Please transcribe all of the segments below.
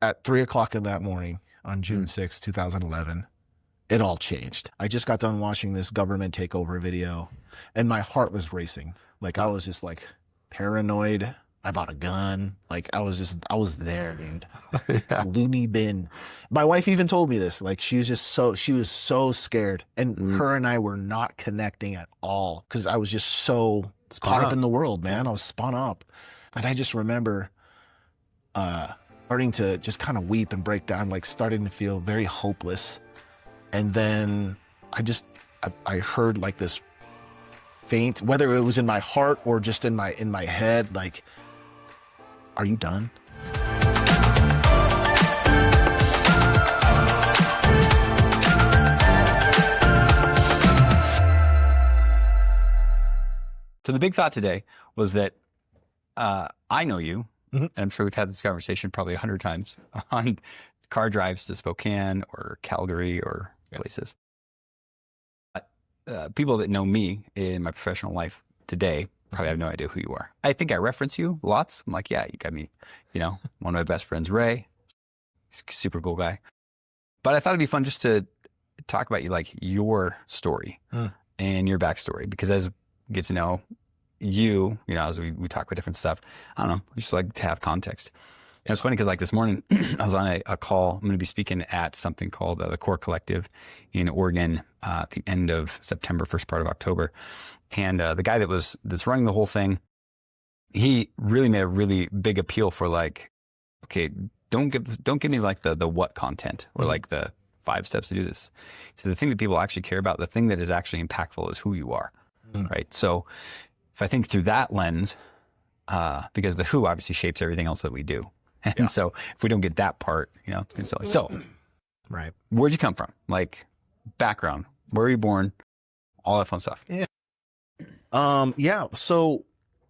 at 3 o'clock in that morning on June 6, 2011, it all changed. I just got done watching this government takeover video and my heart was racing. Like I was just like paranoid. I bought a gun. Like I was there, dude. Yeah. Loony bin. My wife even told me this. Like she was so scared. And her and I were not connecting at all because I was just so caught up in the world, man. I was spun up. And I just remember starting to just kind of weep and break down, like starting to feel very hopeless. And then I heard like this faint, whether it was in my heart or just in my head, like, are you done? So the big thought today was that I know you, and I'm sure we've had this conversation probably 100 times on car drives to Spokane or Calgary or places. People that know me in my professional life today probably have no idea who you are. I think I reference you lots. I'm like, yeah, you got me, one of my best friends, Ray. He's a super cool guy. But I thought it'd be fun just to talk about you, like your story and your backstory, because as we get to know you, as we talk about different stuff, I don't know, I just like to have context. And it's funny because like this morning I was on a call. I'm going to be speaking at something called the Core Collective in Oregon at the end of September, first part of October. And the guy that's running the whole thing, he really made a really big appeal for like, okay, don't give me like the what content or like the 5 steps to do this. So the thing that people actually care about, the thing that is actually impactful is who you are, right? So if I think through that lens, because the who obviously shapes everything else that we do. And so if we don't get that part, it's gonna silly. So, right. Where'd you come from? Like background, where were you born? All that fun stuff. Yeah. So,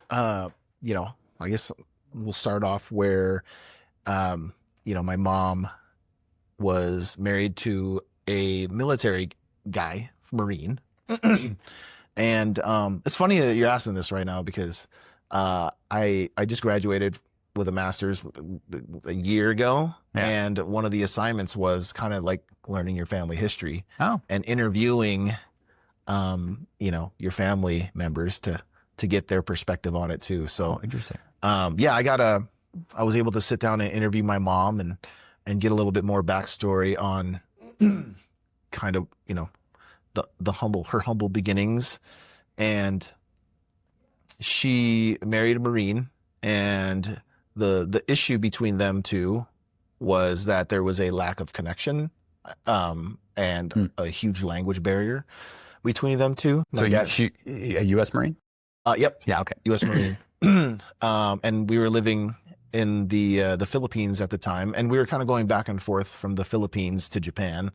I guess we'll start off where, my mom was married to a military guy, Marine. And, it's funny that you're asking this right now because, I just graduated with a master's a year ago. Yeah. And one of the assignments was kind of like learning your family history and interviewing, your family members to get their perspective on it too. So interesting. I was able to sit down and interview my mom and get a little bit more backstory on kind of, her humble beginnings. And she married a Marine, and the issue between them two was that there was a lack of connection and a huge language barrier between them two. So she a U.S. Marine? Yep. Yeah. Okay. U.S. Marine. And we were living in the Philippines at the time, and we were kind of going back and forth from the Philippines to Japan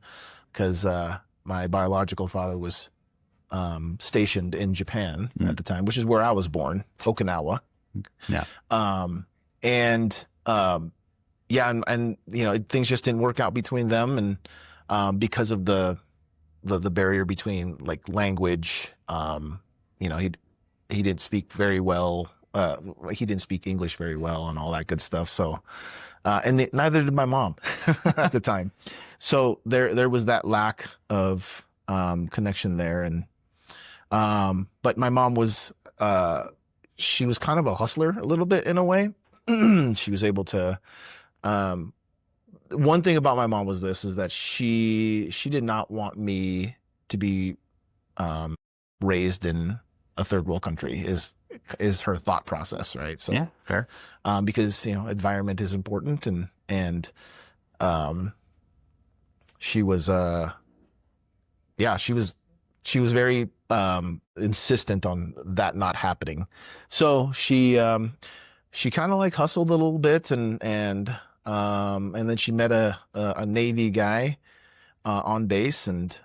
because my biological father was stationed in Japan at the time, which is where I was born, Okinawa. Yeah. And things just didn't work out between them, and because of the barrier between like language, he didn't speak very well. He didn't speak English very well and all that good stuff. So, neither did my mom at the time. So there was that lack of connection there, and but my mom was she was kind of a hustler a little bit in a way. She was able to. One thing about my mom was that she did not want me to be raised in a third world country is her thought process, right? So yeah, fair. Because environment is important, and she was she was very insistent on that not happening. So she kind of like hustled a little bit, and then she met a Navy guy on base, and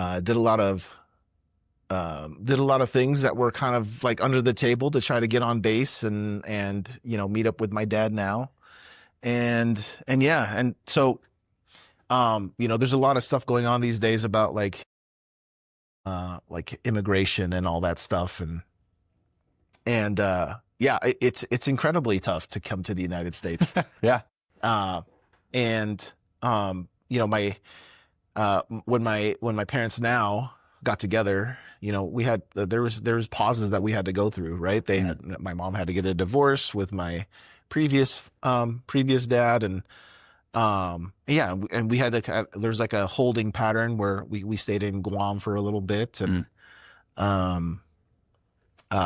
did a lot of things that were kind of like under the table to try to get on base and meet up with my dad now, and so there's a lot of stuff going on these days about like immigration and all that stuff, and yeah, it's incredibly tough to come to the United States. Yeah. Uh, and my when my parents now got together, we had there was pauses that we had to go through, right? My mom had to get a divorce with my previous dad, and yeah, and we had there's like a holding pattern where we stayed in Guam for a little bit, and um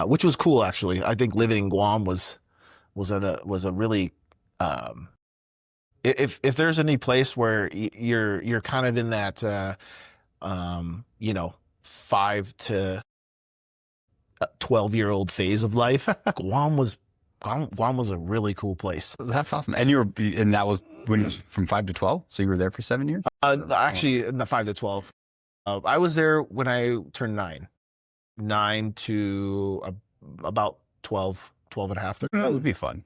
which was cool actually. I think living in Guam was a really if there's any place where you're kind of in that 5 to 12-year-old phase of life, Guam was a really cool place. That's awesome. And that was when you was from 5 to 12. So you were there for 7 years? Actually, in the 5 to 12. I was there when I turned 9 to about 12 and a half. That would be fun.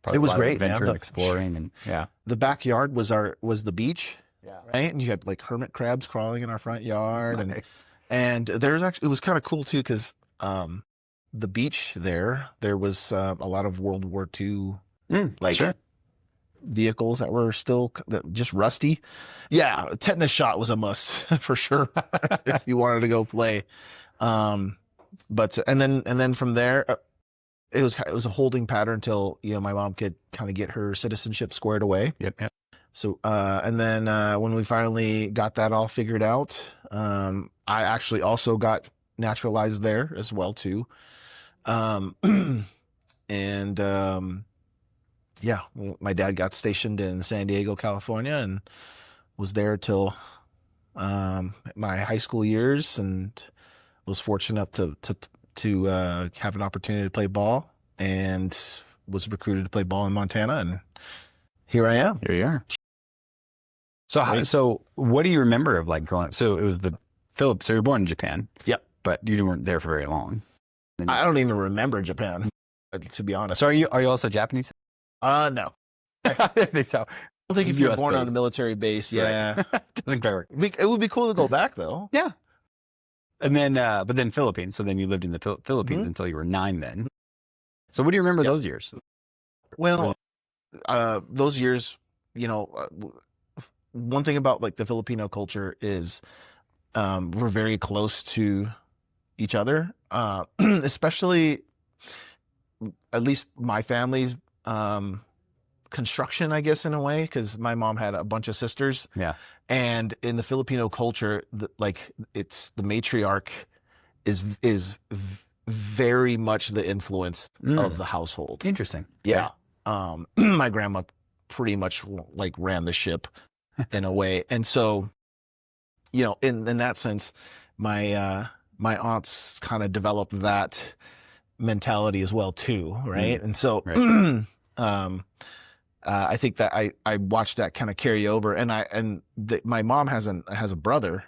Probably It was a lot of great, adventure man. and exploring, and yeah. The backyard was the beach, Yeah. right? And you had like hermit crabs crawling in our front yard, Nice. and it was kind of cool too because the beach there was a lot of World War II like Sure. vehicles that were still just rusty. Yeah, a tetanus shot was a must for sure if you wanted to go play. But and then from there, it was a holding pattern until my mom could kind of get her citizenship squared away. Yep. So and then when we finally got that all figured out, I actually also got naturalized there as well too. And yeah, my dad got stationed in San Diego, California, and was there till my high school years, and was fortunate to have an opportunity to play ball, and was recruited to play ball in Montana, and here I am. Here you are. So what do you remember of like growing up? So it was so you were born in Japan. Yep. But you weren't there for very long. I don't even remember Japan, to be honest. So are you also Japanese? No. I didn't think so. I don't think if you're US born on a based. military base, yeah. Doesn't quite work. It would be cool to go back though. Yeah. And then, but then Philippines. So then you lived in the Philippines until you were 9 then. So what do you remember those years? Well, those years, one thing about like the Filipino culture is we're very close to each other, especially at least my family's construction, I guess, in a way, because my mom had a bunch of sisters. Yeah. And in the Filipino culture, it's the matriarch is very much the influence of the household. Interesting. Yeah. My grandma pretty much like ran the ship in a way. And so, in that sense, my aunts kind of developed that mentality as well too, right? And so I think that I watched that kind of carry over, and my mom has a brother.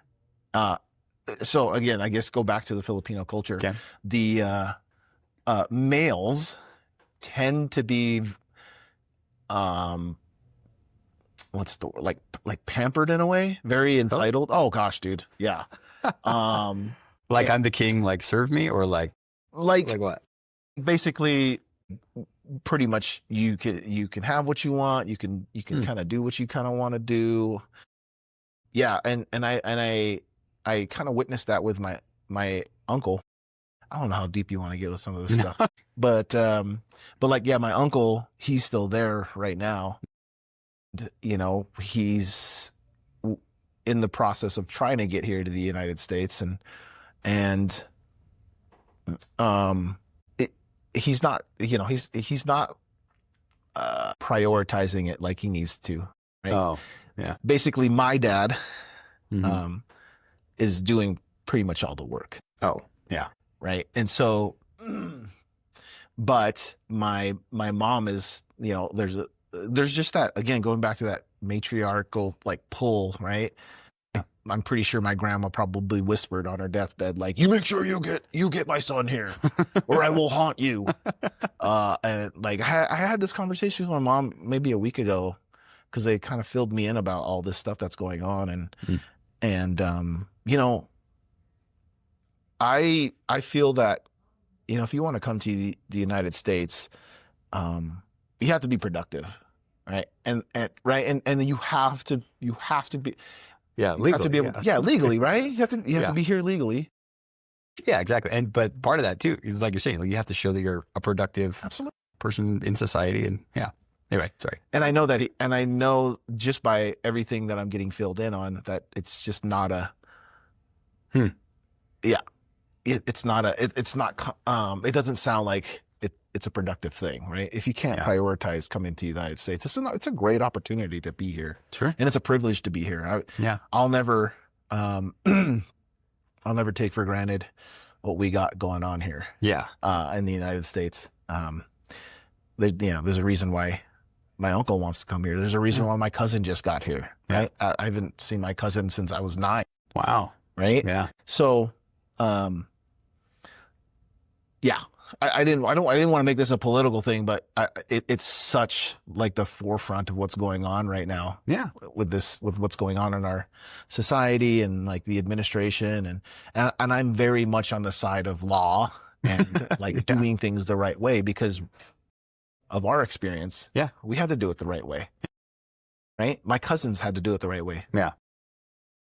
So again, I guess go back to the Filipino culture. Okay. The males tend to be what's the word? Like pampered in a way, very entitled. Oh gosh, dude. Yeah. Like I'm the king, like serve me, or like what? Basically, pretty much you can have what you want. You can kind of do what you kind of want to do. Yeah, and I kind of witnessed that with my uncle. I don't know how deep you want to get with some of this stuff, but like, yeah, my uncle, he's still there right now. He's in the process of trying to get here to the United States, and he's not, he's not prioritizing it like he needs to. Right? Oh, yeah. Basically, my dad is doing pretty much all the work. Oh, yeah. Right. And so, but my mom is, there's just that, again, going back to that matriarchal like pull, right? I'm pretty sure my grandma probably whispered on her deathbed, like, you make sure you get my son here or I will haunt you. And like, I had this conversation with my mom maybe a week ago, because they kind of filled me in about all this stuff that's going on. And I feel that if you want to come to the United States, you have to be productive, right? And you have to be you have to be able to, legally, right? You have to be here legally. Yeah, exactly. But part of that too is like you're saying, like, you have to show that you're a productive person in society. And anyway, sorry. And I know that, and I know just by everything that I'm getting filled in on that it's just not a, it's not it doesn't sound like it's a productive thing, right? If you can't prioritize coming to the United States, it's a great opportunity to be here. Sure. And it's a privilege to be here. I'll never take for granted what we got going on here. Yeah. In the United States. There's a reason why my uncle wants to come here. There's a reason why my cousin just got here. Right. I haven't seen my cousin since I was 9. Wow. Right. Yeah. So, I didn't want to make this a political thing, but it's such like the forefront of what's going on right now. Yeah. With what's going on in our society and like the administration and I'm very much on the side of law and like doing things the right way because of our experience. Yeah. We had to do it the right way. Right. My cousins had to do it the right way. Yeah.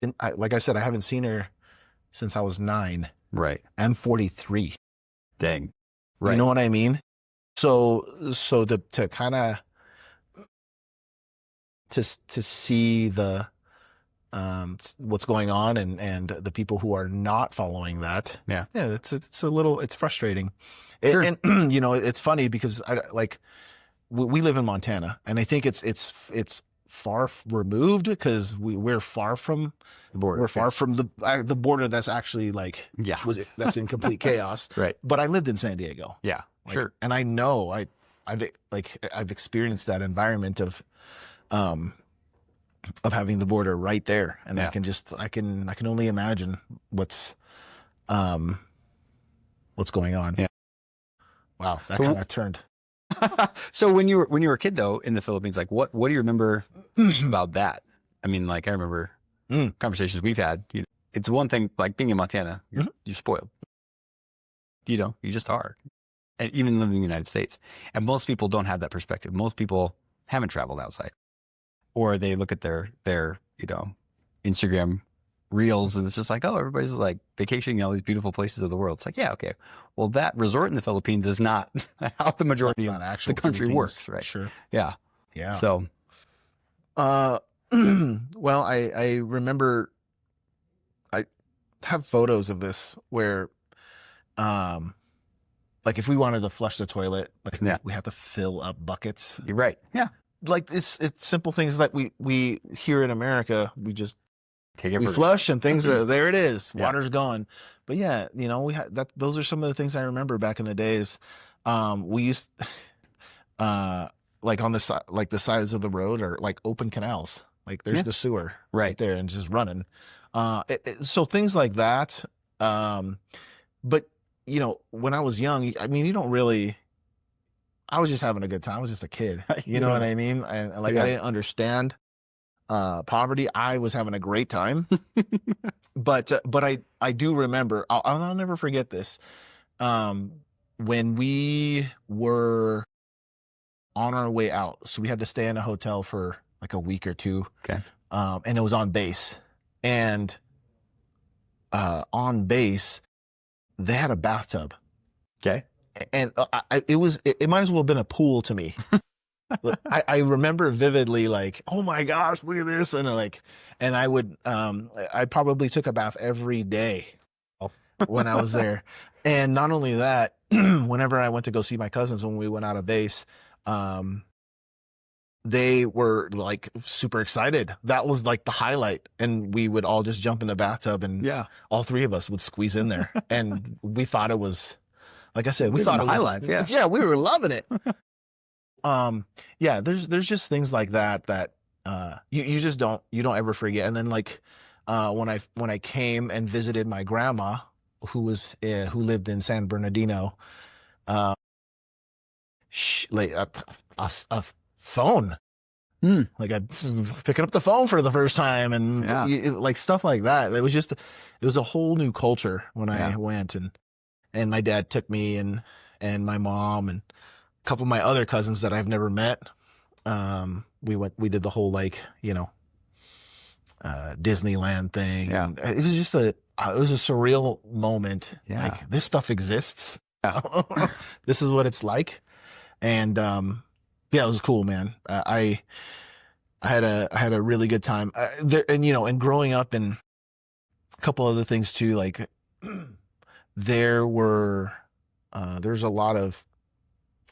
And like I said, I haven't seen her since I was 9. Right. I'm 43. Dang. Right. You know what I mean? So to kind of to see the what's going on and the people who are not following that. Yeah, it's frustrating. Sure. And it's funny because we live in Montana, and I think it's far removed because we're far from the border. We're far from the border that's actually that's in complete chaos. Right. But I lived in San Diego. Yeah. Sure. And I know I've experienced that environment of having the border right there, and I can only imagine what's going on. Yeah. Wow, that kind of turned. So when you were a kid though in the Philippines, like what do you remember about that? I mean, like I remember conversations we've had. It's one thing like being in Montana, you're spoiled. You just are. And even living in the United States. And most people don't have that perspective. Most people haven't traveled outside. Or they look at their Instagram reels and it's just like, oh, everybody's like vacationing in all these beautiful places of the world. It's like, yeah, okay. Well, that resort in the Philippines is not how the majority of the country works, right? Sure. Yeah. Yeah. So well, I remember I have photos of this where like if we wanted to flush the toilet, we have to fill up buckets. You're right. Yeah. Like it's simple things that we here in America, we just we flush and things are there. It is. Water's gone. But yeah, we had that. Those are some of the things I remember back in the days. We used like on the side, like the sides of the road are like open canals. Like there's the sewer right there and just running. So things like that. But when I was young, I mean, you don't really. I was just having a good time. I was just a kid. You know what I mean? And I didn't understand poverty. I was having a great time. but I do remember, I'll never forget this. When we were on our way out, so we had to stay in a hotel for like a week or 2. Okay. And it was on base. And on base, they had a bathtub. Okay. And it might as well have been a pool to me. I remember vividly, like, oh my gosh, look at this, and I would, I probably took a bath every day when I was there. And not only that, whenever I went to go see my cousins when we went out of base, they were like super excited. That was like the highlight, and we would all just jump in the bathtub, and all 3 of us would squeeze in there, and we thought it was. Like I said, we thought it was highlights. Yeah, we were loving it. There's just things like that you just don't ever forget. And then like when I came and visited my grandma who lived in San Bernardino, like a phone. Like I was picking up the phone for the first time and like stuff like that. It was a whole new culture when I went and my dad took me and my mom and a couple of my other cousins that I've never met. We did the whole like, Disneyland thing. Yeah. And it was just it was a surreal moment. Yeah. Like this stuff exists. Yeah. This is what it's like. And, yeah, it was cool, man. I had a really good time there. And, and growing up and a couple other things too, like there's a lot of,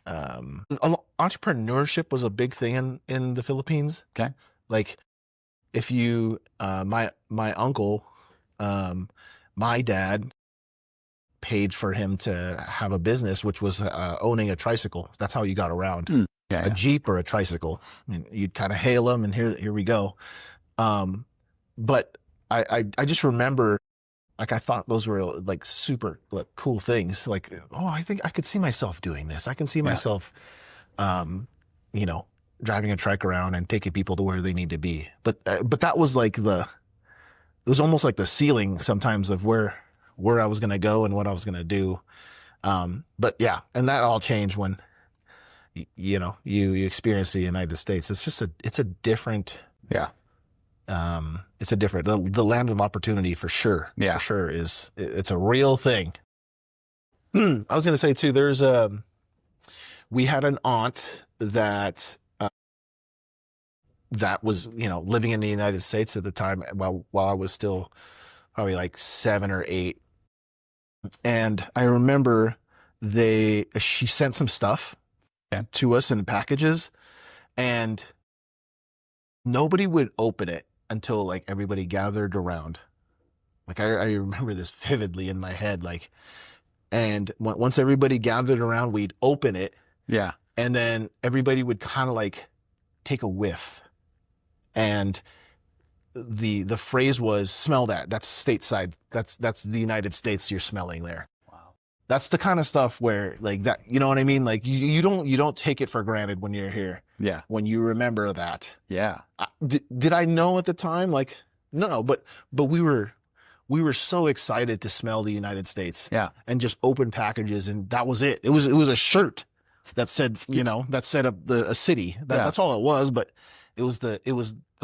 entrepreneurship was a big thing in the Philippines. Okay. Like if you, my uncle, my dad paid for him to have a business, which was owning a tricycle. That's how you got around. Yeah, a Jeep or a tricycle. And you'd kind of hail them, and here we go. But I just remember, like, I thought those were like super like cool things. Like, oh, I think I could see myself doing this. I can see myself, driving a trike around and taking people to where they need to be. But that was like it was almost like the ceiling sometimes of where I was going to go and what I was going to do. But yeah, and that all changed when, you experience the United States. It's just it's a different, it's a different, the land of opportunity for sure. Yeah. For sure it's a real thing. I was going to say too, we had an aunt that was, living in the United States at the time while I was still probably like 7 or 8. And I remember she sent some stuff to us in packages, and nobody would open it until like everybody gathered around. Like I remember this vividly in my head, like, and once everybody gathered around, we'd open it. Yeah. And then everybody would kind of like take a whiff. And the phrase was, smell that. That's stateside. That's the United States you're smelling there. Wow. That's the kind of stuff where like that, you know what I mean? Like you don't take it for granted when you're here. Yeah. When you remember that. Yeah. Did I know at the time? Like, no, but we were so excited to smell the United States. Yeah. And just open packages, and that was it. It was a shirt that said, that set up a city. That's all it was, but it was the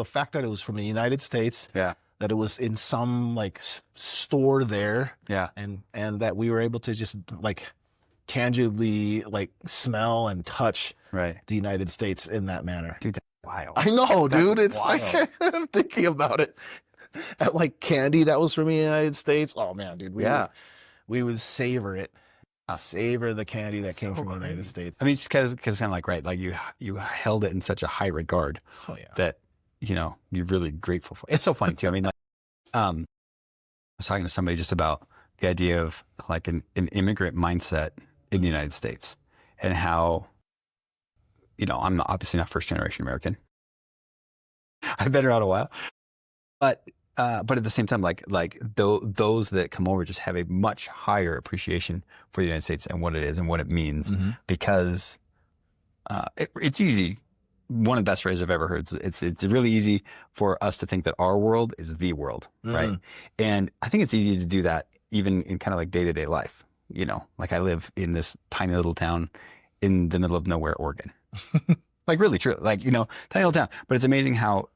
fact that it was from the United States. Yeah. That it was in some like store there. Yeah. And that we were able to just like tangibly like smell and touch Right. the United States in that manner. Dude, that's wild. I know, dude. That's It's wild. like I'm thinking about it. At like candy that was from the United States. Oh man, dude. We would savor it. Savor the candy that came from the United States. I mean, just because it's kind of like, right, like you held it in such a high regard that, you're really grateful for. It's so funny too. I mean, like, I was talking to somebody just about the idea of like an immigrant mindset in the United States, and how, I'm obviously not first generation American. I've been around a while, but at the same time, those that come over just have a much higher appreciation for the United States and what it is and what it means, because it's easy. One of the best phrases I've ever heard. It's really easy for us to think that our world is the world, right? And I think it's easy to do that even in kind of like day-to-day life. Like I live in this tiny little town in the middle of nowhere, Oregon. Like really true. Like, tiny little town. But it's amazing how,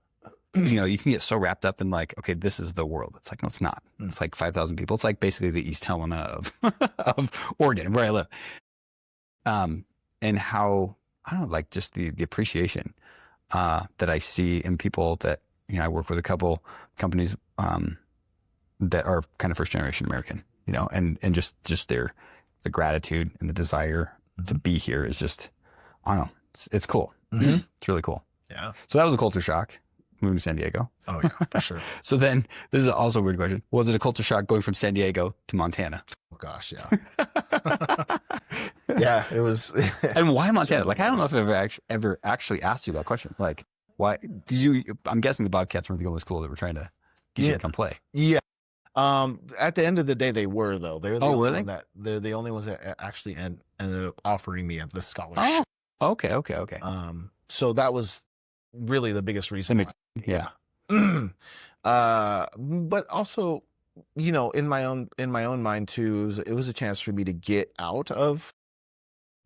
you can get so wrapped up in like, okay, this is the world. It's like, no, it's not. It's like 5,000 people. It's like basically the East Helena of Oregon, where I live. And how, I don't know, like just the appreciation that I see in people that, I work with a couple companies that are kind of first generation American, and just the gratitude and the desire to be here is just, I don't know, it's cool. It's really cool. Yeah. So that was a culture shock. Moving to San Diego. Oh yeah, for sure. So then, this is also a weird question. Was it a culture shock going from San Diego to Montana? Oh gosh, yeah. Yeah, it was. And why Montana? Like, I don't know if I've ever actually asked you that question. Like, why did you? I'm guessing the Bobcats weren't the only school that were trying to get you to come play. Yeah. At the end of the day, they were though. They were the only one they're the only ones that actually ended up offering me the scholarship. Oh, okay. So that was really the biggest reason. Yeah. But also, in my own mind too, it was a chance for me to get out of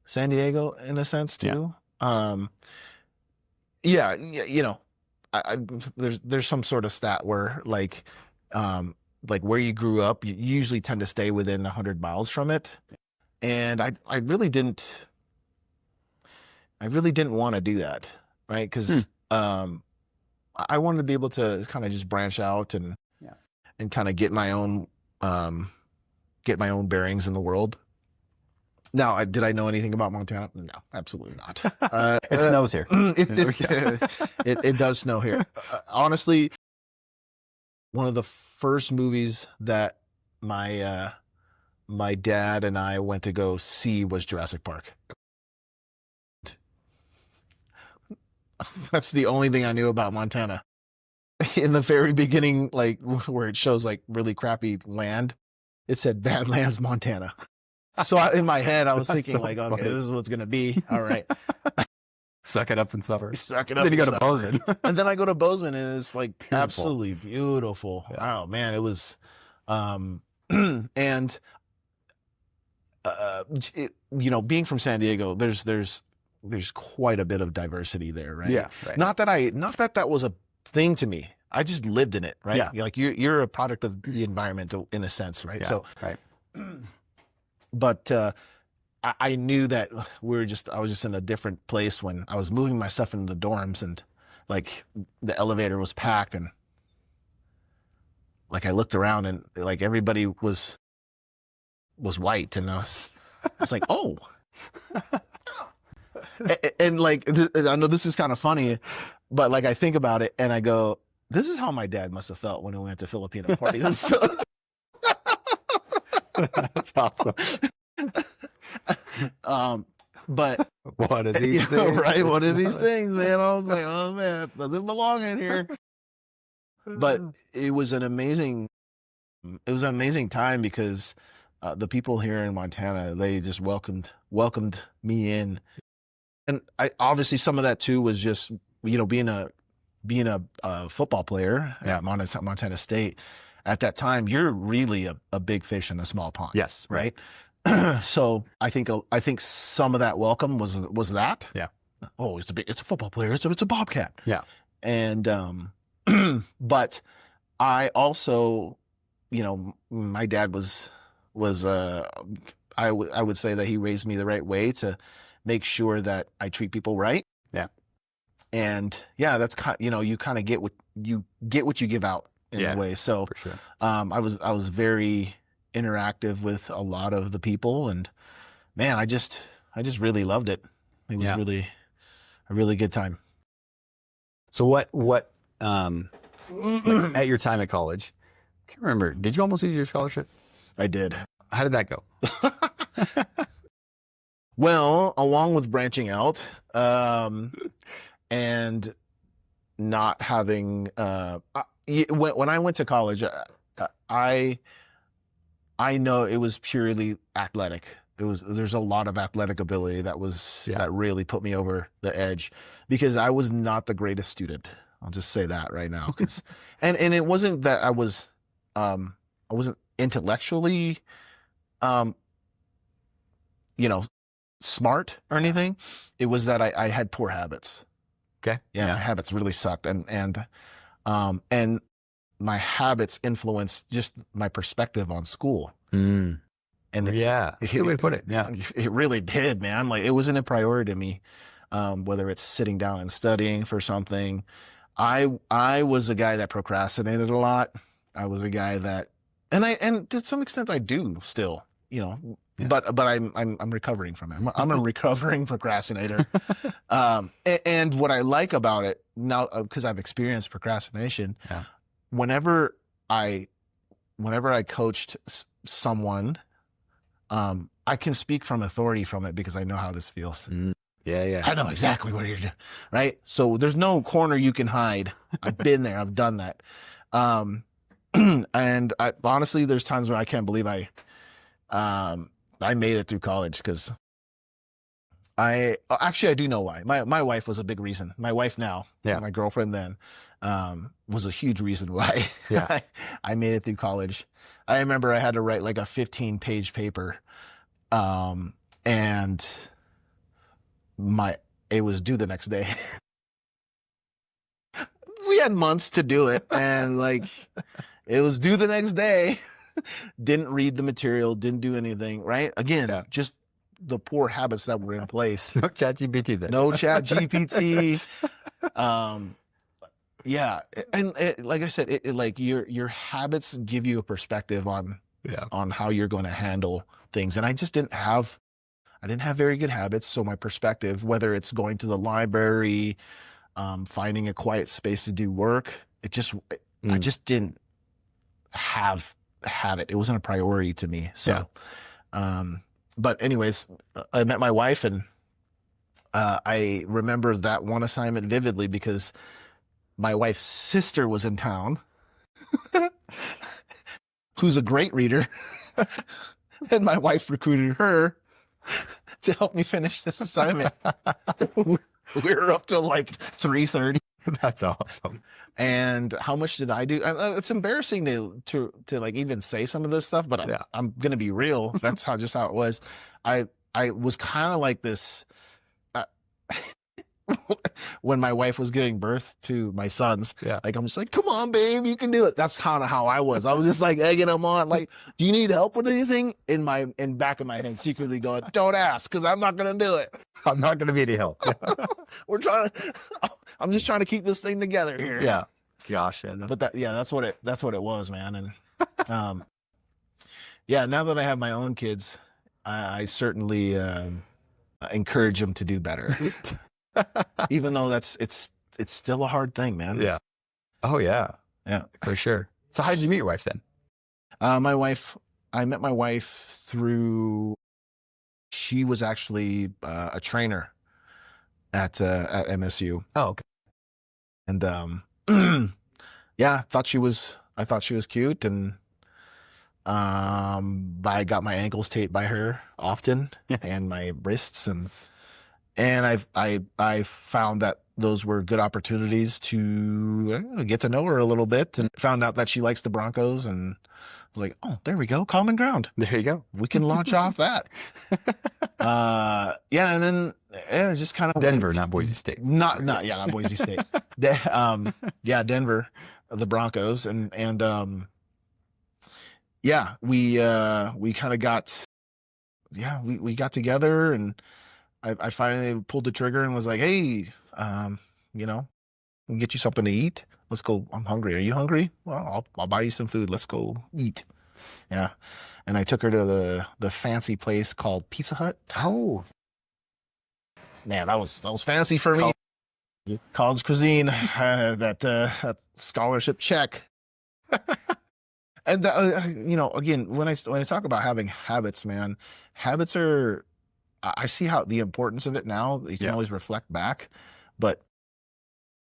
San Diego in a sense Yeah. too. Yeah, I there's some sort of stat where like where you grew up, you usually tend to stay within 100 miles from it. And I really didn't want to do that, right? Hmm. Because I wanted to be able to kind of just branch out Yeah. and kind of um, get my own bearings in the world. Now, did I know anything about Montana? No, absolutely not. It snows here. It, There we go. it does snow here. Honestly, one of the first movies that my dad and I went to go see was Jurassic Park. That's the only thing I knew about Montana. In the very beginning, like where it shows like really crappy land, it said Badlands, Montana. So in my head, I was That's thinking so like, okay, funny. this is what's gonna be. All right, Suck it up and suffer. suck it Then up you and go to stuff. Bozeman. And then I go to Bozeman, and it's like Beautiful. absolutely beautiful. Yeah. Oh man, it was, um, and being from San Diego, there's quite a bit of diversity there, right? Yeah. Right. Not that was a thing to me. I just lived in it, right? Yeah. Like you're a product of the environment in a sense, right? Yeah. So, Right. but I knew that I was just in a different place when I was moving my stuff into the dorms, and like the elevator was packed, and like I looked around, and like everybody was white, and I was like, oh. And like I know this is kind of funny, but like I think about it and I go, this is how my dad must have felt when we went to Filipino parties. That's awesome. But What are these yeah, things? right? What It's are these not- things, man? I was like, oh man, it doesn't belong in here. But it was an amazing time because the people here in Montana, they just welcomed me in. And I obviously some of that too was just being a football player Yeah. at Montana State. At that time, you're really a big fish in a small pond. Yes. Right. So I think some of that welcome was that. Yeah. Oh, it's a football player. It's a Bobcat. Yeah. And but I also, my dad was I would say that he raised me the right way to make sure that I treat people right. Yeah. And yeah, that's you kind of get what you give out in Yeah, a way. So for sure. I was very interactive with a lot of the people, and man, I just really loved it. It was Yeah. really a really good time. So what like at your time at college, I can't remember, did you almost lose your scholarship? I did. How did that go? Well, along with branching out, and not having, when I went to college, I know it was purely athletic. There's a lot of athletic ability that really put me over the edge because I was not the greatest student. I'll just say that right now. And it wasn't that I wasn't intellectually, um, smart or anything. It was that I had poor habits. Okay. Yeah, my habits really sucked, and my habits influenced just my perspective on school. Mm. And Yeah, that's a good way to put it. Yeah. it really did, man. Like it wasn't a priority to me, whether it's sitting down and studying for something. I was a guy that procrastinated a lot. I was a guy that, and to some extent I do still, Yeah. but I'm recovering from it. I'm a recovering procrastinator. And what I like about it now, because I've experienced procrastination, Yeah. whenever I coached someone, I can speak from authority from it because I know how this feels. Mm. Yeah. I know exactly what you're doing, right? So there's no corner you can hide. I've been there. I've done that. And honestly, there's times where I can't believe I made it through college because Actually, I do know why. My wife was a big reason. My wife now, Yeah. my girlfriend then, was a huge reason why Yeah. I made it through college. I remember I had to write like a 15-page paper, and my it was due the next day. We had months to do it, and like it was due the next day. Didn't read the material, didn't do anything, right? Again, Yeah. just the poor habits that were in place. No ChatGPT then. No chat GPT. Um, yeah. And like I said, like your habits give you a perspective Yeah. on how you're going to handle things. And I didn't have very good habits. So my perspective, whether it's going to the library, finding a quiet space to do work, I just didn't have it. It wasn't a priority to me. So, but anyways, I met my wife, and I remember that one assignment vividly because my wife's sister was in town, who's a great reader, and my wife recruited her to help me finish this assignment. We were up till like 3:30. That's awesome. And how much did I do? It's embarrassing to like even say some of this stuff, but I'm gonna be real. That's how it was. I was kind of like this when my wife was giving birth to my sons. Yeah. Like I'm just like, come on, babe, you can do it. That's kind of how I was. I was just like egging them on. Like, do you need help with anything? In back of my head, secretly going, don't ask, because I'm not gonna do it. I'm not gonna be any help. I'm just trying to keep this thing together here. Yeah. Gosh. Yeah. But that's what it was, man. And yeah, now that I have my own kids, I certainly encourage them to do better. Even though it's still a hard thing, man. Yeah. Oh yeah. Yeah, for sure. So how did you meet your wife then? I met my wife through, she was actually a trainer at MSU. Oh, okay. And yeah, I thought she was cute, and I got my ankles taped by her often, and my wrists, and I found that those were good opportunities to get to know her a little bit, and found out that she likes the Broncos, and I was like, oh, there we go, common ground. There you go. We can launch off that. Yeah, and then just kind of Denver, not Boise State. Not Boise State. Yeah, Denver, the Broncos, and yeah, we kind of got, we got together, and I finally pulled the trigger and was like, hey, we'll get you something to eat. Let's go. I'm hungry. Are you hungry? Well, I'll buy you some food. Let's go eat. Yeah. And I took her to the fancy place called Pizza Hut. Oh, man, that was fancy for me. College cuisine, that scholarship check. And again, when I talk about having habits, man, habits are, I see how the importance of it now. You can always reflect back, but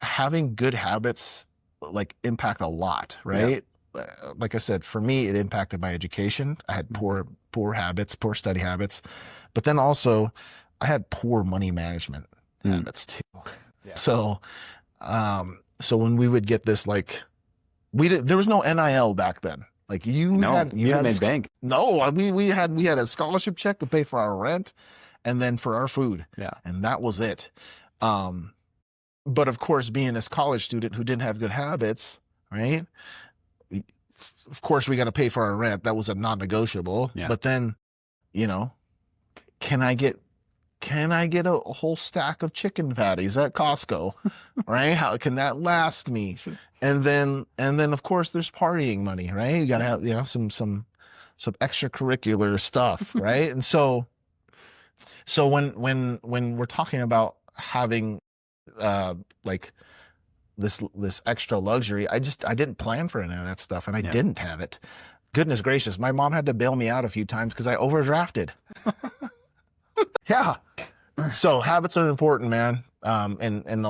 having good habits like impact a lot, right? Like I said, for me, it impacted my education. I had poor habits, poor study habits, but then also I had poor money management habits too. Yeah. So when we would get this, like, there was no NIL back then. Like you had made bank. No, we had a scholarship check to pay for our rent, and then for our food. Yeah, and that was it. But of course, being a college student who didn't have good habits, right? Of course, we got to pay for our rent. That was a non-negotiable. Yeah. But then, can I get a whole stack of chicken patties at Costco, right? How can that last me? And then of course there's partying money, right? You got to have, some extracurricular stuff, right? And so when we're talking about having like this extra luxury, I didn't plan for any of that stuff, and I didn't have it. Goodness gracious, my mom had to bail me out a few times because I overdrafted. Yeah. So habits are important, man. In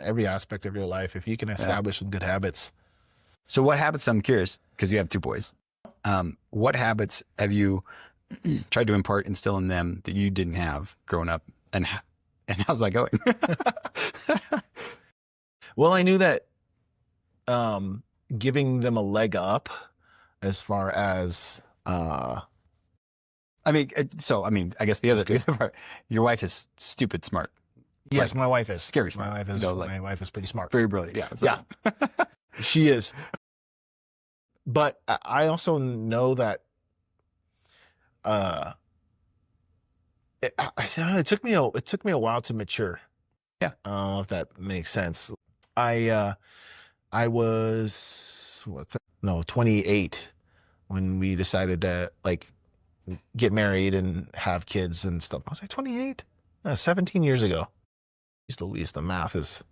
every aspect of your life, if you can establish some good habits. So what habits, I'm curious, because you have two boys, what habits have you tried to instill in them that you didn't have growing up And how's that going? Well, I knew that giving them a leg up as far as I mean, I guess the other part, your wife is stupid smart. yes, Like, my wife is scary smart. My wife is You know, like, my wife is pretty smart. very brilliant. Yeah. So. Yeah, she is. But I also know that it took me a while to mature. Yeah. If that makes sense. I was 28 when we decided to like get married and have kids and stuff. I was like 28, 17 years ago. Louise, the math is,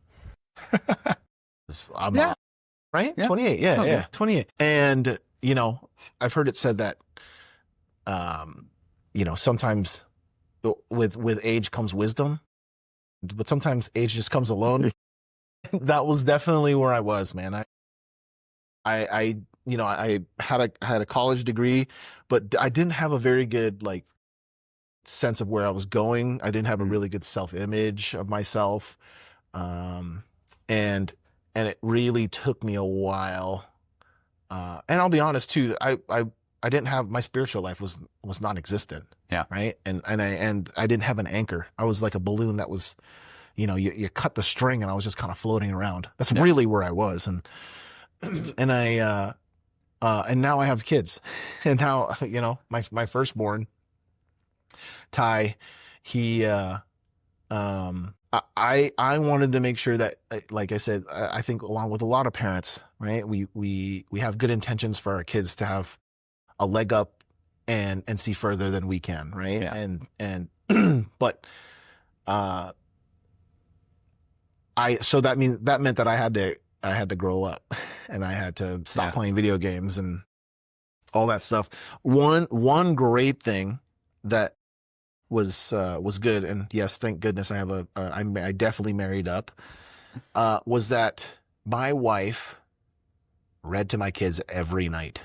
I'm Yeah. right. Yeah. 28. Yeah, Sounds yeah, good. 28. And I've heard it said that, sometimes with age comes wisdom, but sometimes age just comes alone. That was definitely where I was, man. I had a college degree, but I didn't have a very good like sense of where I was going. I didn't have a really good self-image of myself. And it really took me a while. And I'll be honest too, I didn't have, my spiritual life was non-existent. Yeah. Right. And I didn't have an anchor. I was like a balloon that was, you cut the string and I was just kind of floating around. That's really where I was. And and now I have kids, and now, my firstborn, Ty, he, I wanted to make sure that, like I said, I think along with a lot of parents, right, we have good intentions for our kids to have a leg up and see further than we can, right? Yeah. And but so that meant that I had to grow up, and I had to stop playing video games and all that stuff. One great thing that was good, and yes, thank goodness I have I definitely married up, was that my wife read to my kids every night.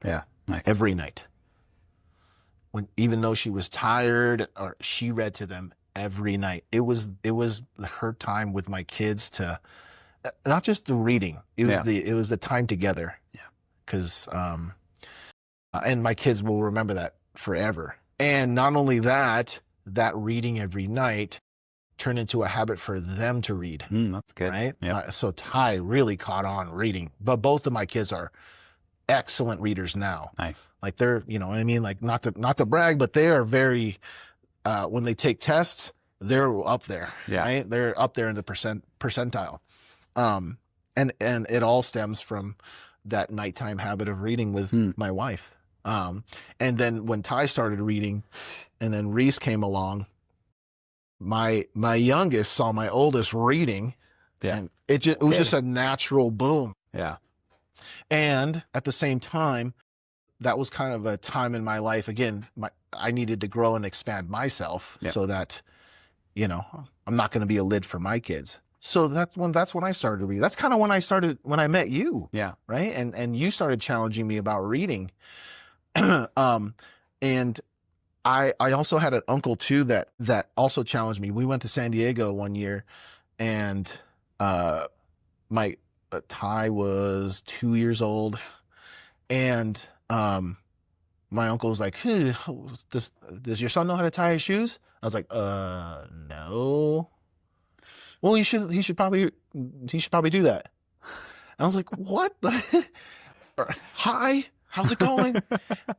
Yeah, nice. Every night. Even though she was tired, or she read to them every night. It was her time with my kids, to not just the reading. It was the time together. Yeah. Because and my kids will remember that forever. And not only that reading every night turned into a habit for them to read. That's good. Right? Yep. So Ty really caught on reading. But both of my kids are excellent readers now. Nice. Like, they're, you know what I mean? Like, not to brag, but they are very, when they take tests, they're up there. Yeah. Right? They're up there in the percentile. And it all stems from that nighttime habit of reading with my wife. And then when Ty started reading, and then Reese came along, my youngest saw my oldest reading, and it was just a natural boom. Yeah. And at the same time, that was kind of a time in my life, again, I needed to grow and expand myself, so that, I'm not going to be a lid for my kids. So that's when I started to read. That's kind of when I met you. Yeah. Right. And you started challenging me about reading. And I also had an uncle too that also challenged me. We went to San Diego one year, and my Ty was 2 years old, and my uncle was like, hey, does your son know how to tie his shoes? I was like, no. Well, he should probably do that. I was like, what the? Hi, how's it going?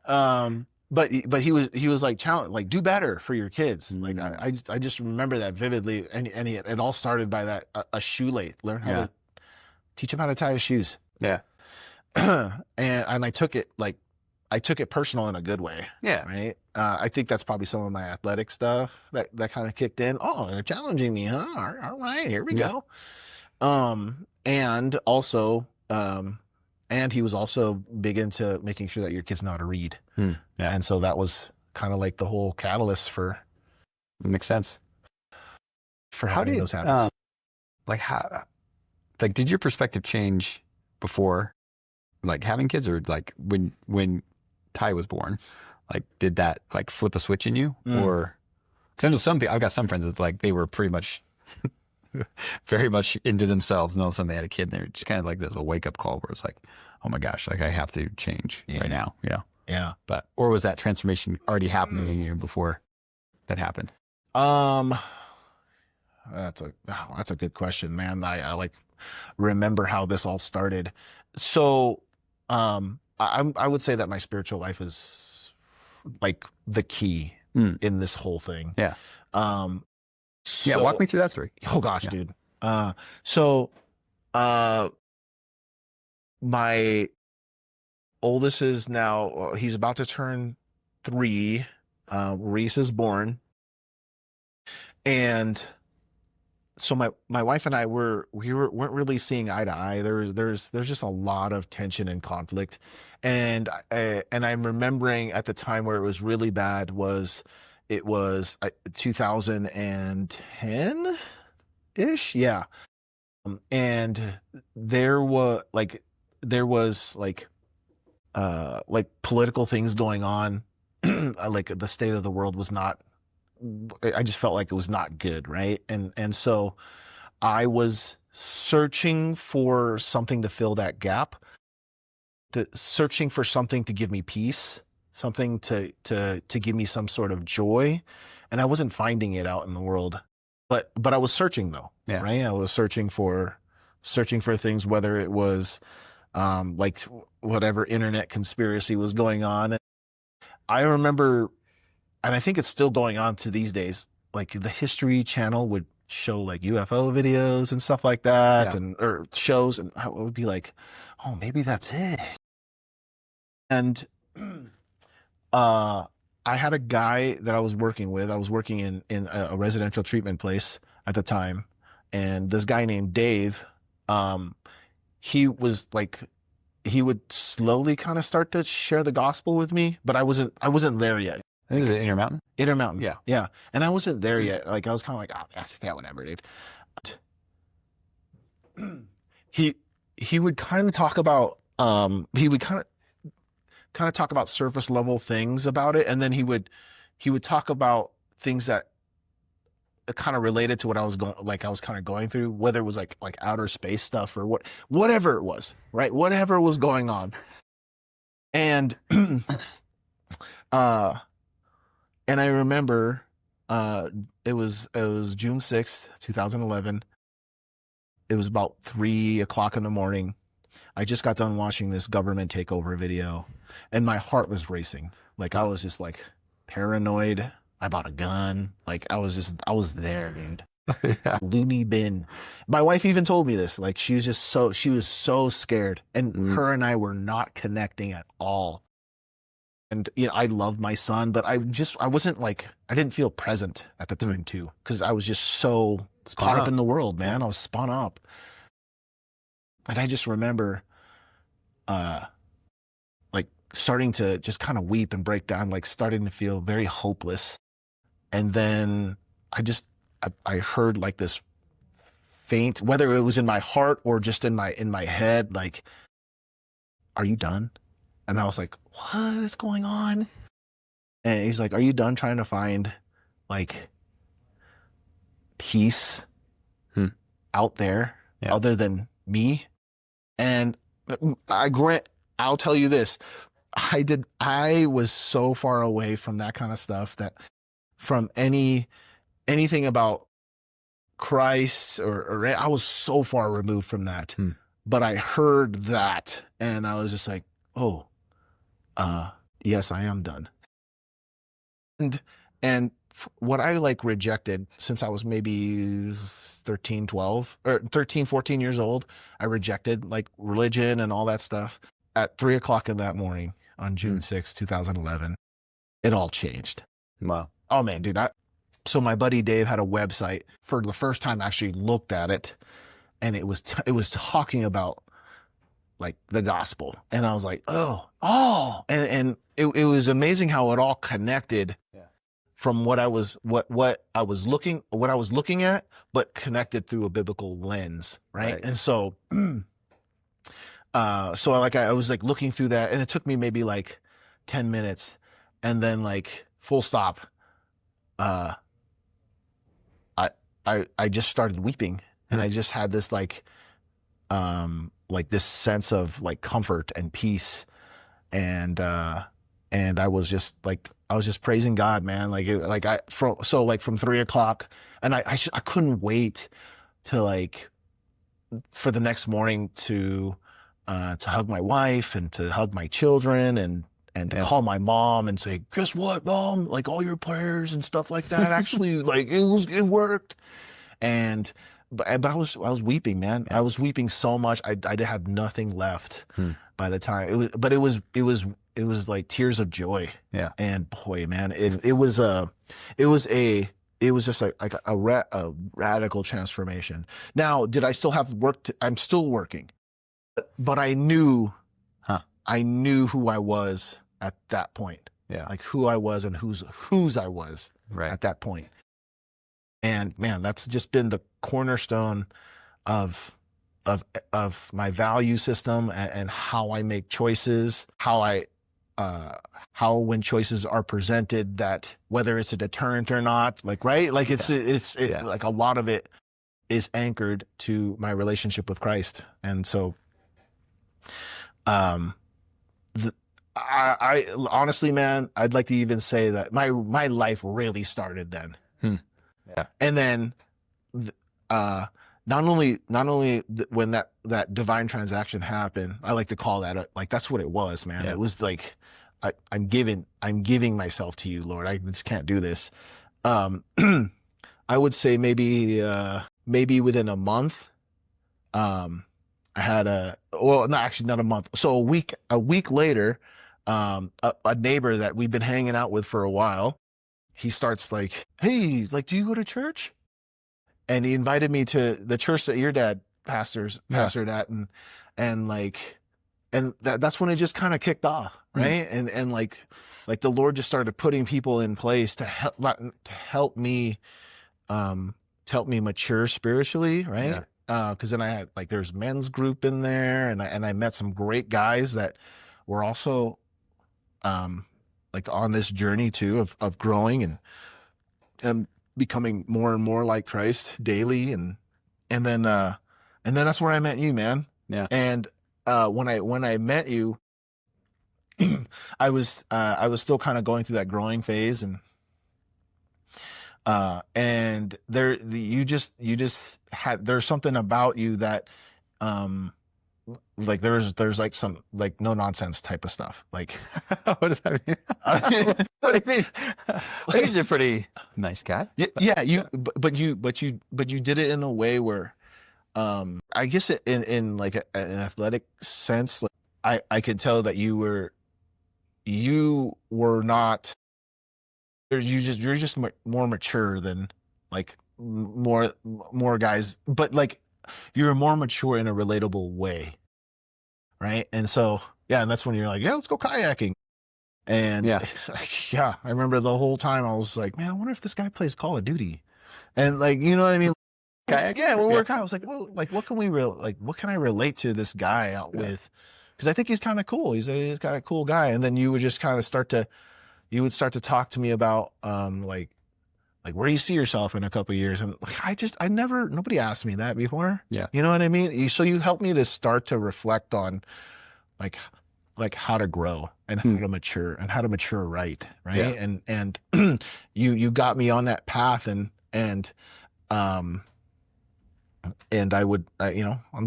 But he was like, challenge, like, do better for your kids. Like, I just remember that vividly. And it all started by that a shoelace. Learn how to teach him how to tie his shoes. Yeah. and I took it personal in a good way. Yeah. Right. I think that's probably some of my athletic stuff that kind of kicked in. Oh, they're challenging me, huh? All right, here we go. And also, and he was also big into making sure that your kids know how to read. Yeah. And so that was kind of like the whole catalyst for. Makes sense. For having those habits. Did your perspective change before, like, having kids, or like when Ty was born? Like, did that like flip a switch in you, or? 'Cause I know some people, I've got some friends that like they were pretty much very much into themselves, and all of a sudden they had a kid, and they're just kind of like this a wake up call where it's like, oh my gosh, like I have to change right now, you know? Yeah. But or was that transformation already happening in you before that happened? Um, that's a good question, man. I like remember how this all started. So, I would say that my spiritual life is like the key Mm. in this whole thing. Yeah. Um, Yeah. Walk me through that story. oh gosh, Yeah. dude. So, uh, my oldest is now, he's about to turn 3. Reese is born. And so my wife and I weren't really seeing eye to eye. There's just a lot of tension and conflict, and I'm remembering at the time where it was really bad was it was 2010 ish, yeah. And there was like political things going on, like the state of the world was not. I just felt like it was not good, right? And so I was searching for something to fill that gap, searching for something to give me peace, something to give me some sort of joy, and I wasn't finding it out in the world. But I was searching though, Yeah. right? I was searching for things, whether it was like whatever internet conspiracy was going on. I remember, and I think it's still going on to these days, like the History Channel would show like UFO videos and stuff like that, Yeah. and or shows, and I would be like, oh, maybe that's it. And uh I had a guy that I was working with. I was working in a residential treatment place at the time, and this guy named Dave, um he was like, he would slowly kind of start to share the gospel with me, but I wasn't there yet. This is it Intermountain? Intermountain. Yeah. Yeah. And I wasn't there yet. Like I was kind of like, oh, yeah, whatever, dude. He he would kind of talk about he would kind of talk about surface level things about it, and then he would talk about things that kind of related to what I was kind of going through, whether it was like outer space stuff or whatever it was, right? Whatever was going on. And uh and I remember it was June 6th, 2011. It was about 3 o'clock in the morning. I just got done watching this government takeover video, and my heart was racing. Like I was just like paranoid. I bought a gun. Like I was there, dude. Yeah. Loony bin. My wife even told me this. Like she was so scared, and her and I were not connecting at all. And I love my son, but I wasn't like, I didn't feel present at the time too, because I was just so caught up in the world, man. I was spun up. And I just remember like starting to just kind of weep and break down, like starting to feel very hopeless. And then I heard like this faint, whether it was in my heart or just in my head, like, are you done? And I was like, what is going on? And he's like, are you done trying to find like peace out there other than me? And I'll tell you this. I was so far away from that kind of stuff, that from anything about Christ or I was so far removed from that. But I heard that and I was just like, oh, yes, I am done. And what I like rejected since I was maybe 13, 12 or 13, 14 years old, I rejected like religion and all that stuff. At 3 o'clock in that morning on June 6, 2011, it all changed. Wow. Oh man, dude. So my buddy Dave had a website. For the first time, I actually looked at it, and it was talking about like the gospel, and I was like, oh, and it was amazing how it all connected from what I was looking at, but connected through a biblical lens, right? And so like I was like looking through that, and it took me maybe like 10 minutes, and then like full stop, I just started weeping, and I just had this like this sense of like comfort and peace, and I was just like, I was just praising God, man. Like from 3 o'clock, and I couldn't wait to like for the next morning to hug my wife and to hug my children, and to call my mom and say, guess what, mom? Like all your prayers and stuff like that actually like it worked. And but I was weeping, man. I was weeping so much. I had nothing left by the time it was like tears of joy. Yeah. And boy, man, it was just like a radical transformation. Now, did I still have work I'm still working, but I knew who I was at that point. Yeah. Like who I was and whose I was at that point. And man, that's just been the cornerstone of my value system, and how I make choices, how when choices are presented, that whether it's a deterrent or not, like, right? Like it's like a lot of it is anchored to my relationship with Christ. And so, I honestly, man, I'd like to even say that my life really started then. Yeah. And then, not only when that divine transaction happened, I like to call that like, that's what it was, man. It was like, I'm giving myself to you, Lord. I just can't do this. I would say maybe within a month, I had not a month. So a week later, a neighbor that we've been hanging out with for a while, he starts like, hey, like, do you go to church? And he invited me to the church that your dad pastored at, and that's when it just kind of kicked off, right? And like the Lord just started putting people in place to help me mature spiritually, right? Because then I had like, there's men's group in there, and I met some great guys that were also like on this journey too of growing and becoming more and more like Christ daily, and then that's where I met you, man. Yeah. And when I met you, I was still kind of going through that growing phase, and you just had, there's something about you that like there's like some like no nonsense type of stuff. Like what does that mean? What do you mean? He's a pretty nice guy. Yeah, but you did it in a way where, I guess in like an athletic sense, like I could tell that you were not, you're just more mature than like more guys, but like you're more mature in a relatable way, right? And so and that's when you're like, yeah, let's go kayaking. And Yeah, I remember the whole time I was like, man, I wonder if this guy plays Call of Duty, and like, you know what I mean? kayak. Yeah, when we were I was like, well, like what can I relate to this guy out with? Because I think he's kind of cool. He's kind of cool guy. And then you would just kind of start to talk to me about like where you see yourself in a couple of years. And like, nobody asked me that before. Yeah. You know what I mean? So you helped me to start to reflect on like how to grow and how to mature and how to mature right. Yeah. And you got me on that path, and I'm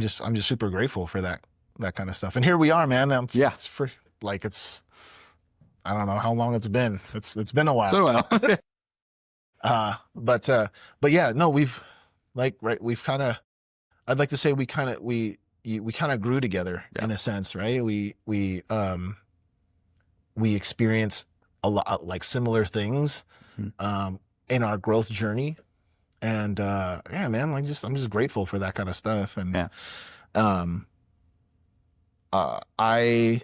just super grateful for that kind of stuff. And here we are, man. It's for like, I don't know how long it's been. It's been a while. It's been a while. But yeah, no, we've kind of, I'd like to say we kind of grew together in a sense, right? We experienced a lot like similar things in our growth journey. And yeah, man, like I'm just grateful for that kind of stuff. And I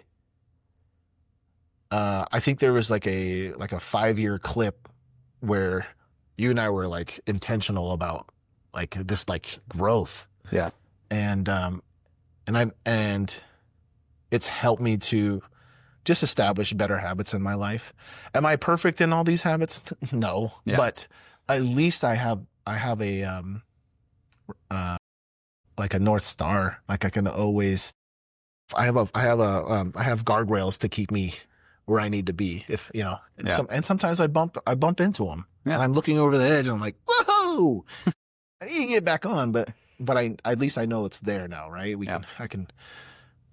think there was like a 5-year clip where you and I were like intentional about like this like growth. Yeah. And it's helped me to just establish better habits in my life. Am I perfect in all these habits? No. Yeah. But at least I have I have a uh like a North Star. Like I can always I have guardrails to keep me where I need to be. If you know, Yeah. and sometimes I bump into them, Yeah. and I'm looking over the edge, and I'm like, whoa, I need to get back on, but I at least I know it's there now, right? Yeah.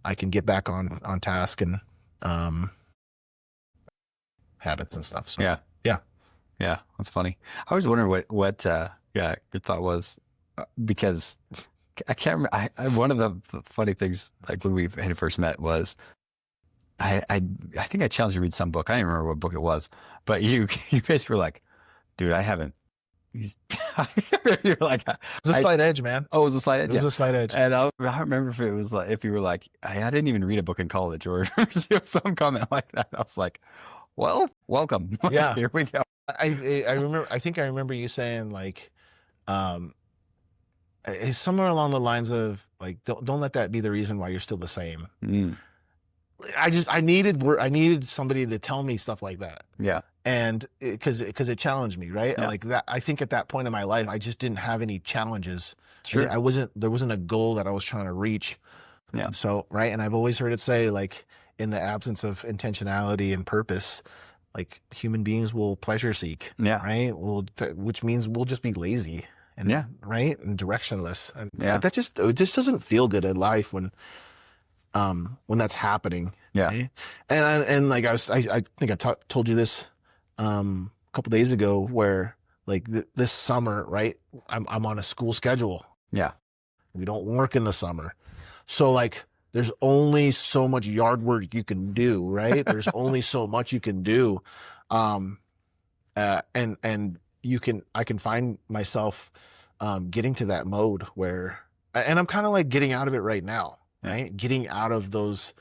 I can get back on task and um habits and stuff. So Yeah. yeah. Yeah. That's funny. I was wondering what yeah, your thought was because I can't remember. One of the funny things, like when we had first met, was I think I challenged you to read some book. I don't even remember what book it was, but you basically were like, dude, I haven't. You're like, It was a slight edge, man. oh, it was a slight edge. It was Yeah. a slight edge. And I don't remember if it was like if you were like, I didn't even read a book in college, or some comment like that. I was like, well, welcome. Yeah. Here we go. I remember. I think I remember you saying like, um, somewhere along the lines of like, don't let that be the reason why you're still the same. Mm, I needed somebody to tell me stuff like that, yeah. and because it challenged me, right? Yeah. Like that. I think at that point in my life, I just didn't have any challenges. Sure. There wasn't a goal that I was trying to reach. Yeah. So right, and I've always heard it say like, in the absence of intentionality and purpose, like human beings will pleasure seek. Yeah. Right. Which means we'll just be lazy and Yeah. right and directionless. And Yeah. it just doesn't feel good in life when that's happening. Yeah. Right? And like I think I told you this a couple days ago, where like this summer, right? I'm on a school schedule. Yeah. We don't work in the summer, so like there's only so much yard work you can do, right? There's only so much you can do, and I can find myself getting to that mode where, and I'm kind of like getting out of it right now, right? Getting out of those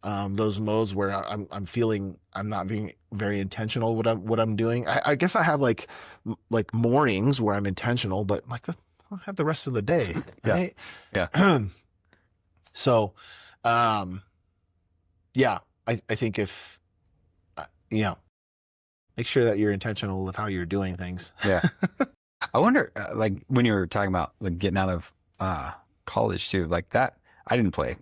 modes where I'm feeling I'm not being very intentional what I'm doing. I guess I have like mornings where I'm intentional, but like I have the rest of the day, right? Yeah. So, yeah, I think if yeah, make sure that you're intentional with how you're doing things. Yeah. I wonder, like when you were talking about like getting out of college too, like that. I didn't play,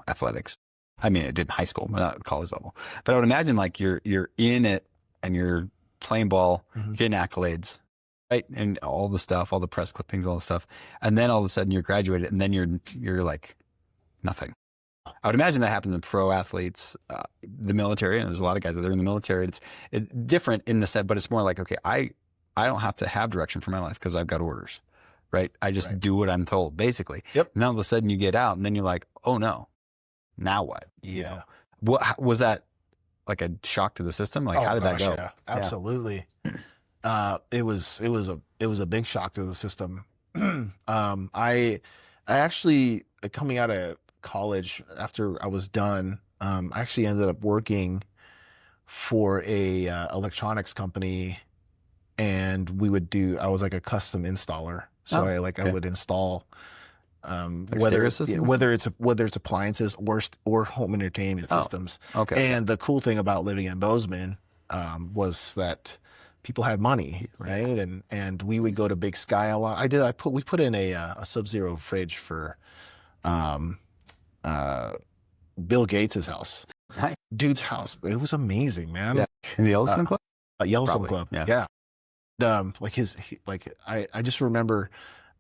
athletics. I mean, I did in high school, but not at the college level. But I would imagine like you're in it and you're playing ball, Mhm. getting accolades, right, and all the stuff, all the press clippings, all the stuff, and then all of a sudden you're graduated, and then you're like nothing. I would imagine that happens in pro athletes, the military, and there's a lot of guys that are in the military. It's different in the set, but it's more like, okay, I don't have to have direction for my life because I've got orders, right? I just Right. do what I'm told, basically. Yep. And all of a sudden you get out, and then you're like, oh no, now what? Yeah. What was that, like a shock to the system? Like, how did that go? Yeah, absolutely. It was a big shock to the system. I actually, coming out of college after I was done, I actually ended up working for a electronics company, and I was like a custom installer. So Oh, I okay. would install Like whether stereo systems? whether it's appliances or home entertainment Oh, systems. okay. And the cool thing about living in Bozeman was that people had money, right? And we would go to Big Sky a lot. We put in a Sub-Zero fridge for um, Bill Gates's house. Nice. Dude's house. It was amazing, man. Yeah. In the Yellowstone Club? Yellowstone Probably, Club. yeah. Like I just remember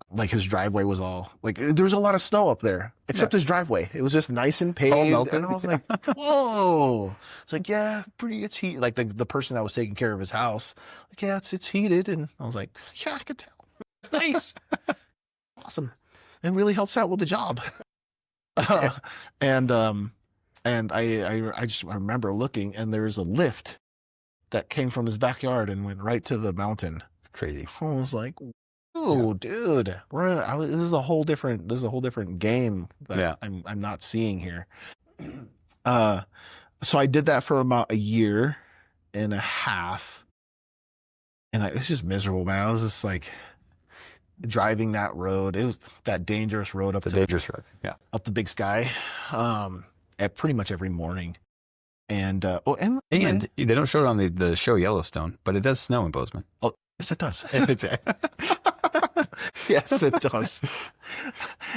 like his driveway was all like there was a lot of snow up there, except his driveway. It was just nice and paved, melted. and I was like, whoa! It's like, yeah, it's heat. Like the person that was taking care of his house, like, yeah, it's heated, and I was like, yeah, I could tell. It's nice, awesome. It really helps out with the job. And I just remember looking, and there was a lift that came from his backyard and went right to the mountain. It's crazy. I was like, "Oh, dude, this is a whole different game that I'm not seeing here." So I did that for about a year and a half, and it's just miserable, man. I was just like driving that road. It was that dangerous road It's a dangerous road. Yeah. up the Big Sky, at pretty much every morning. And and And they don't show it on the show Yellowstone, but it does snow in Bozeman. oh, yes, it does. It's- Yes, it does.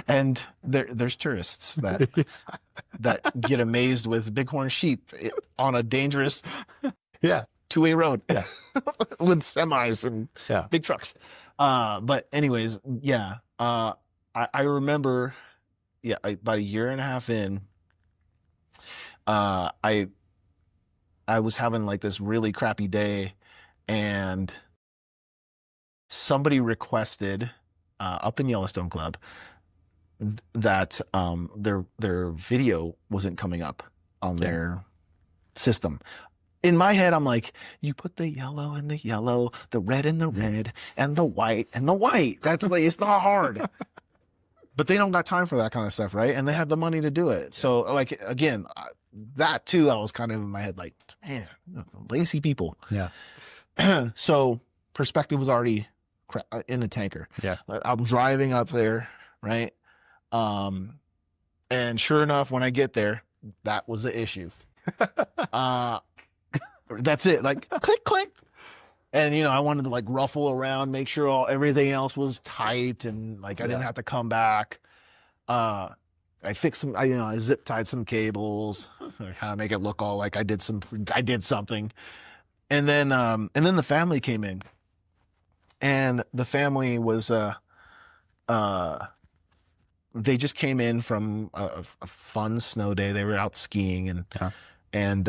And there's tourists that get amazed with bighorn sheep on a dangerous yeah. two-way road Yeah. with semis and Yeah. big trucks. But anyways, yeah. I remember, yeah, about a year and a half in, I was having like this really crappy day, and somebody requested up in Yellowstone Club that their video wasn't coming up on their system. In my head, I'm like, you put the yellow in the yellow, the red in the red, and the white in the white. That's like, it's not hard. But they don't got time for that kind of stuff, right? And they have the money to do it. So, like, again, that too, I was kind of in my head like, man, lazy people. Yeah. So perspective was already in the tanker. Yeah. I'm driving up there, right? And sure enough, when I get there, that was the issue. That's it. Like click, click. And I wanted to like ruffle around, make sure everything else was tight, and like I didn't have to come back. I fixed some. I zip tied some cables, kind of make it look all like I did something. And then the family came in, and the family was they just came in from a fun snow day. They were out skiing, and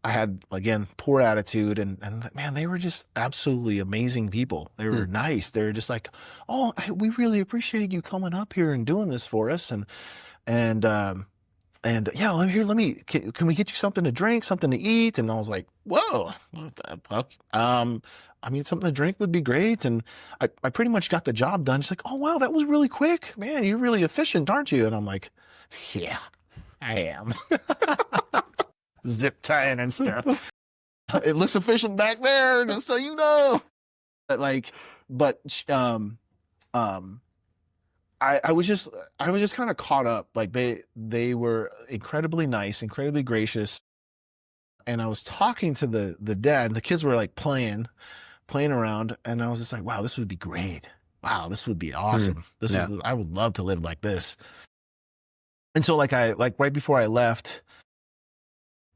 I had, again, poor attitude, and man, they were just absolutely amazing people. They were nice. They were just like, oh, we really appreciate you coming up here and doing this for us. And yeah, let me, can we get you something to drink, something to eat? And I was like, whoa, I mean, something to drink would be great. And I pretty much got the job done. She's like, oh, wow, that was really quick. Man, you're really efficient, aren't you? And I'm like, yeah, I am. Zip tying and stuff. It looks efficient back there, just so you know. But I was just kind of caught up. Like they were incredibly nice, incredibly gracious. And I was talking to the dad. The kids were like playing around, and I was just like, wow, this would be great. Wow, this would be awesome. I would love to live like this. And so like right before I left,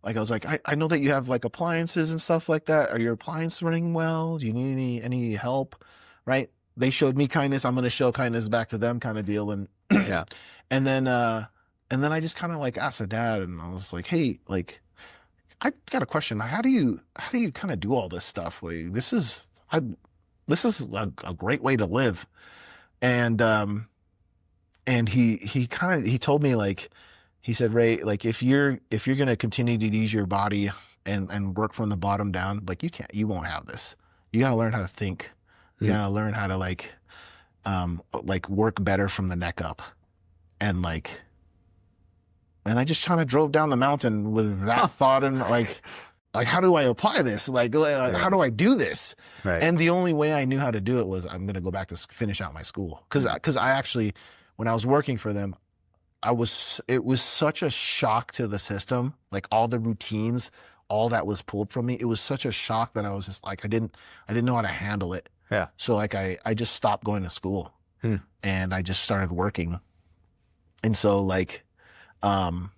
like I was like, I know that you have like appliances and stuff like that. Are your appliances running well? Do you need any help? Right? They showed me kindness. I'm going to show kindness back to them, kind of deal. And Yeah. and then I just kind of like asked the dad, and I was like, hey, like, I got a question. How do you kind of do all this stuff? Like, this is a great way to live. And he told me, like, he said, Ray, like, if you're going to continue to use your body and work from the bottom down, like, you won't have this. You got to learn how to think. You got to learn how to like work better from the neck up. And I just kind of drove down the mountain with that thought, and like, how do I apply this? Like how do I do this? Right. And the only way I knew how to do it was, I'm going to go back to finish out my school. Cause I actually, when I was working for them, it was such a shock to the system, like all the routines, all that was pulled from me. It was such a shock that I was just like, I didn't know how to handle it. Yeah. So like, I just stopped going to school and I just started working. And so like, and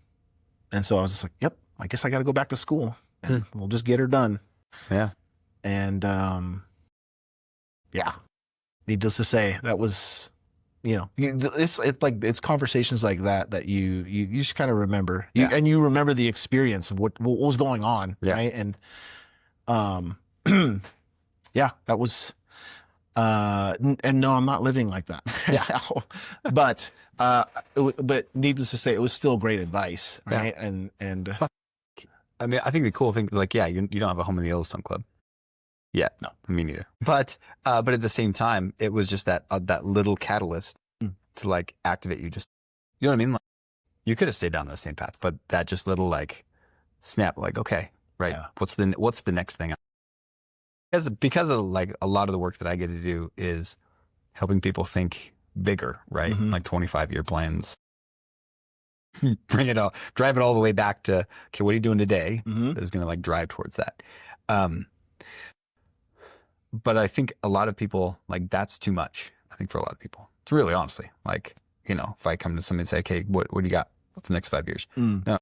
so I was just like, yep, I guess I got to go back to school, and we'll just get her done. Yeah. And, yeah, needless to say, that was, it's conversations like that you just kind of remember, and you remember the experience of what was going on. Yeah. Right. And, yeah, that was, and no, I'm not living like that. Yeah. But needless to say, it was still great advice. Right. Yeah. And I mean, I think the cool thing is, like, yeah, you don't have a home in the Yellowstone Club. Yeah. No. Me neither. But at the same time, it was just that little catalyst to like activate you. Just, you know what I mean? Like, you could have stayed down the same path, but that just little like snap, like, okay, right. Yeah. What's the next thing? Because of like a lot of the work that I get to do is helping people think bigger, right? Like 25-year plans. Bring it all, drive it all the way back to, okay, what are you doing today? Mm-hmm. That is going to like drive towards that. But I think a lot of people, like, that's too much. I think for a lot of people, it's really honestly like, if I come to somebody and say, okay, what do you got for the next 5 years? No,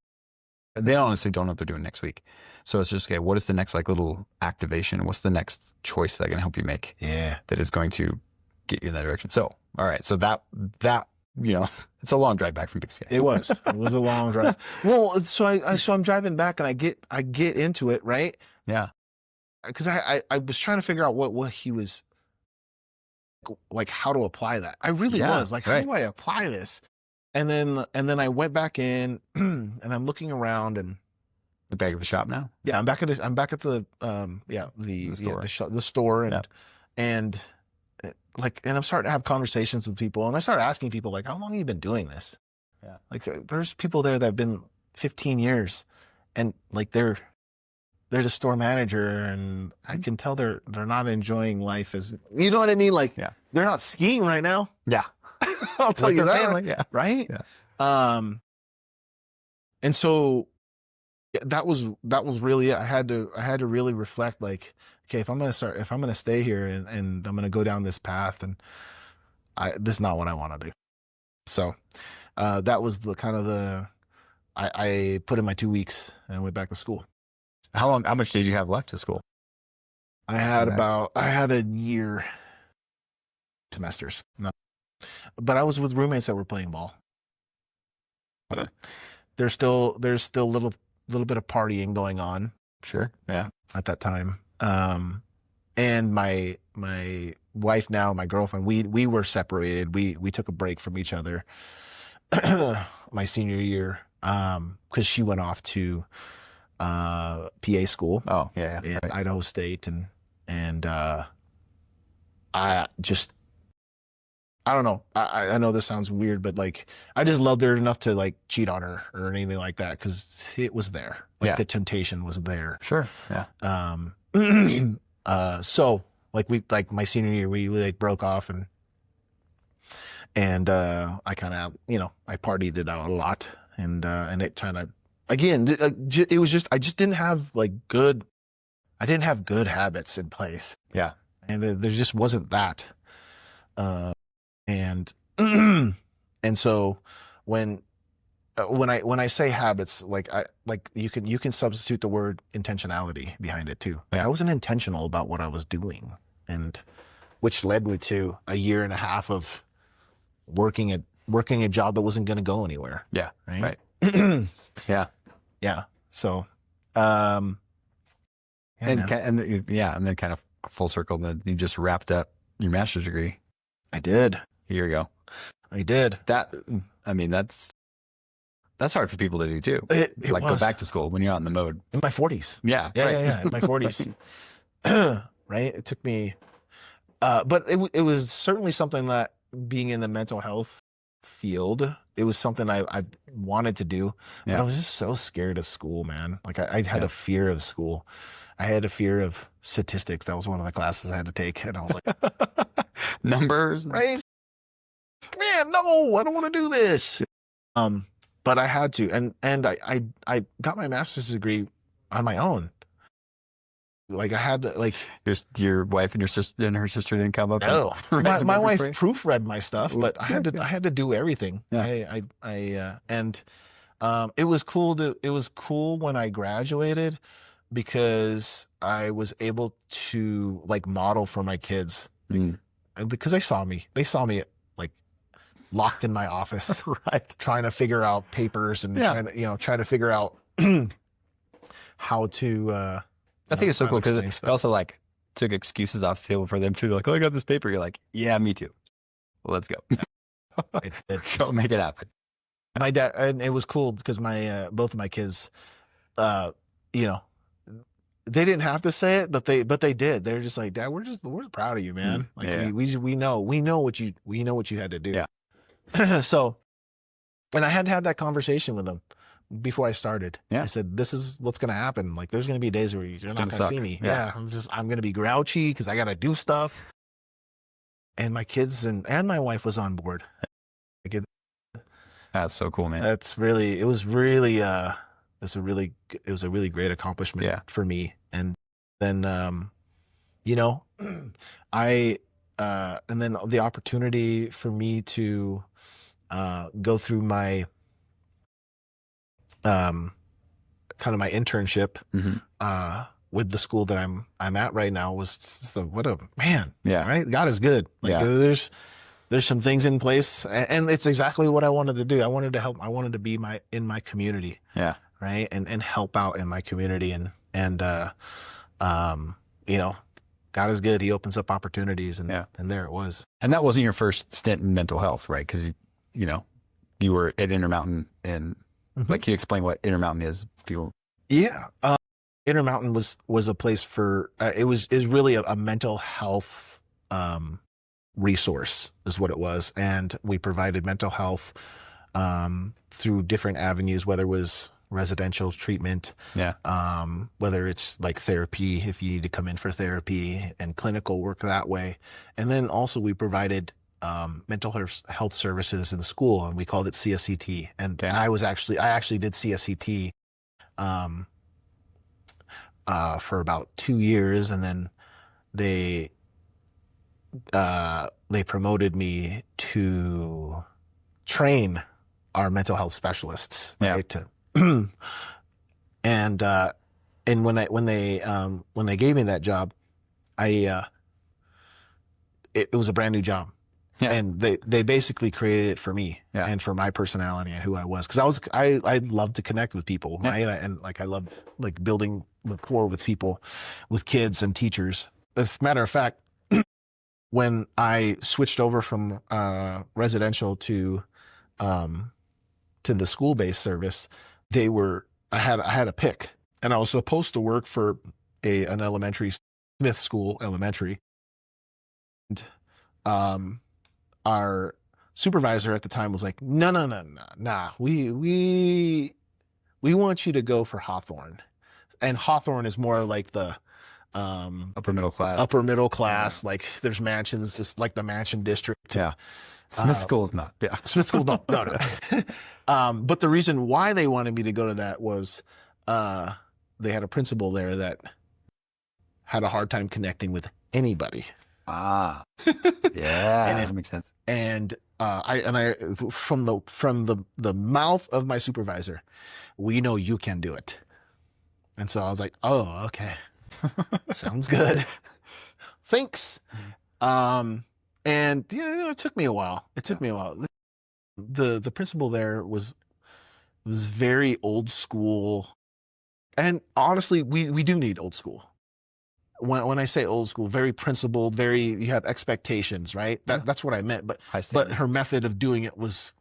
they honestly don't know what they're doing next week. So it's just, okay, what is the next like little activation? What's the next choice that I can help you make? Yeah. That is going to get you in that direction. So, all right. So that, it's a long drive back from Big Sky. It was a long drive. Well, so I'm driving back and I get into it, right? Yeah. Because I was trying to figure out what he was like, how to apply that. I really was like, how do I apply this? And then I went back in and I'm looking around and the back of the shop now. Yeah, I'm back at the the store and I'm starting to have conversations with people, and I started asking people like, how long have you been doing this? Yeah. Like there's people there that have been 15 years and like they're the store manager, and I can tell they're not enjoying life as, you know what I mean? Like they're not skiing right now. Yeah. I'll tell you that. Family, yeah. Right? Yeah. And so that was really it. I had to really reflect, like, okay, if I'm going to stay here and I'm going to go down this path, and this is not what I want to do. So, that was I put in my 2 weeks and went back to school. How much did you have left to school? I had a year semesters. No. But I was with roommates that were playing ball. But there's still a little bit of partying going on. Sure. Yeah. At that time. And my wife now, my girlfriend, we were separated. We took a break from each other my senior year, because she went off to PA school. Oh, yeah. In Idaho State, and I don't know. I know this sounds weird, but like, I just loved her enough to like cheat on her or anything like that, because it was there. Like the temptation was there. Sure. Yeah. So like my senior year, we like broke off, and I kind of, I partied it out a lot, and it kind of, again, it was just, I didn't have good habits in place. Yeah. And there just wasn't that. And so when I say habits, you can substitute the word intentionality behind it too. Yeah. I wasn't intentional about what I was doing, and which led me to a year and a half of working a job that wasn't going to go anywhere. Yeah. Right. Yeah. Yeah. So, and then kind of full circle, that you just wrapped up your master's degree. I did. A year ago. I did. That's hard for people to do too. It go back to school when you're out in the mode. In my 40s. Yeah. Yeah. In my 40s. Right. It took me, but it was certainly something that, being in the mental health field, it was something I wanted to do. But I was just so scared of school, man. Like I had a fear of school. I had a fear of statistics. That was one of the classes I had to take, and I was like, numbers, right? Man, no, I don't want to do this. But I had to, and I got my master's degree on my own. Like I had to, like, your wife and your sister and her sister didn't come up. No, my wife proofread my stuff, but I had to do everything. Yeah. It was cool when I graduated, because I was able to like model for my kids, because they saw me like locked in my office, right, trying to figure out papers and trying to figure out how to. I think it's so cool, because it also like took excuses off the table for them too. They're like, oh, I got this paper. You're like, yeah, me too. Well, let's go. Go make it happen. My dad, and it was cool because my both of my kids, they didn't have to say it, but they did. They're just like, Dad, we're proud of you, man. Like we know what you had to do. Yeah. So, and I had that conversation with them before I started. I said, this is what's going to happen. Like, there's going to be days where you're not going to see me. Yeah. I'm going to be grouchy because I got to do stuff. And my kids and my wife was on board. That's so cool, man. That's really, it was really, it was a really great accomplishment Yeah. for me. And then, you know, I, and then the opportunity for me to, go through my, um, kind of my internship, Hmm. with the school that I'm at right now was just what a man, Yeah. right? God is good. Like Yeah. there's some things in place, and it's exactly what I wanted to do. I wanted to help. I wanted to be in my community, Yeah. right, and help out in my community, and um, you know, God is good. He opens up opportunities, Yeah. and there it was. And that wasn't your first stint in mental health, right? Because, you know, you were at Intermountain, and Mhm. like, can you explain what Intermountain is? People. Yeah. Intermountain was a place for it was is really a mental health um, resource is what it was, and we provided mental health through different avenues, whether it was residential treatment, Yeah. whether it's like therapy if you need to come in for therapy, and clinical work that way, and then also we provided mental health services in the school, and we called it CSCT. And Okay. I actually did CSCT um, for about 2 years, and then they they promoted me to train our mental health specialists, Yeah. right? And and when they gave me that job, I it was a brand new job. Yeah. And they basically created it for me, Yeah. and for my personality and who I was, because I love to connect with people, Yeah. right? And like I love like building rapport with people, with kids and teachers. As a matter of fact, when I switched over from residential um, to the school-based service, I had a pick, and I was supposed to work for an elementary, Smith School Elementary. And our supervisor at the time was like, no, no, no, no, nah, we want you to go for Hawthorne. And Hawthorne is more like the Upper middle class. upper middle class. Like there's mansions, just like the mansion district. Yeah. Smith School is not. Yeah. Smith School, no, no, no. But the reason why they wanted me to go to that was they had a principal there that had a hard time connecting with anybody. Ah. Yeah. That makes sense. And I from the mouth of my supervisor, we know you can do it. And so I was like, oh, okay, sounds good. Thanks. And yeah, it took me a while. It took me a while. The principal there was very old school, and honestly, we do need old school. When I say old school, very principled, very, you have expectations, right? That's what I meant. But her method of doing it was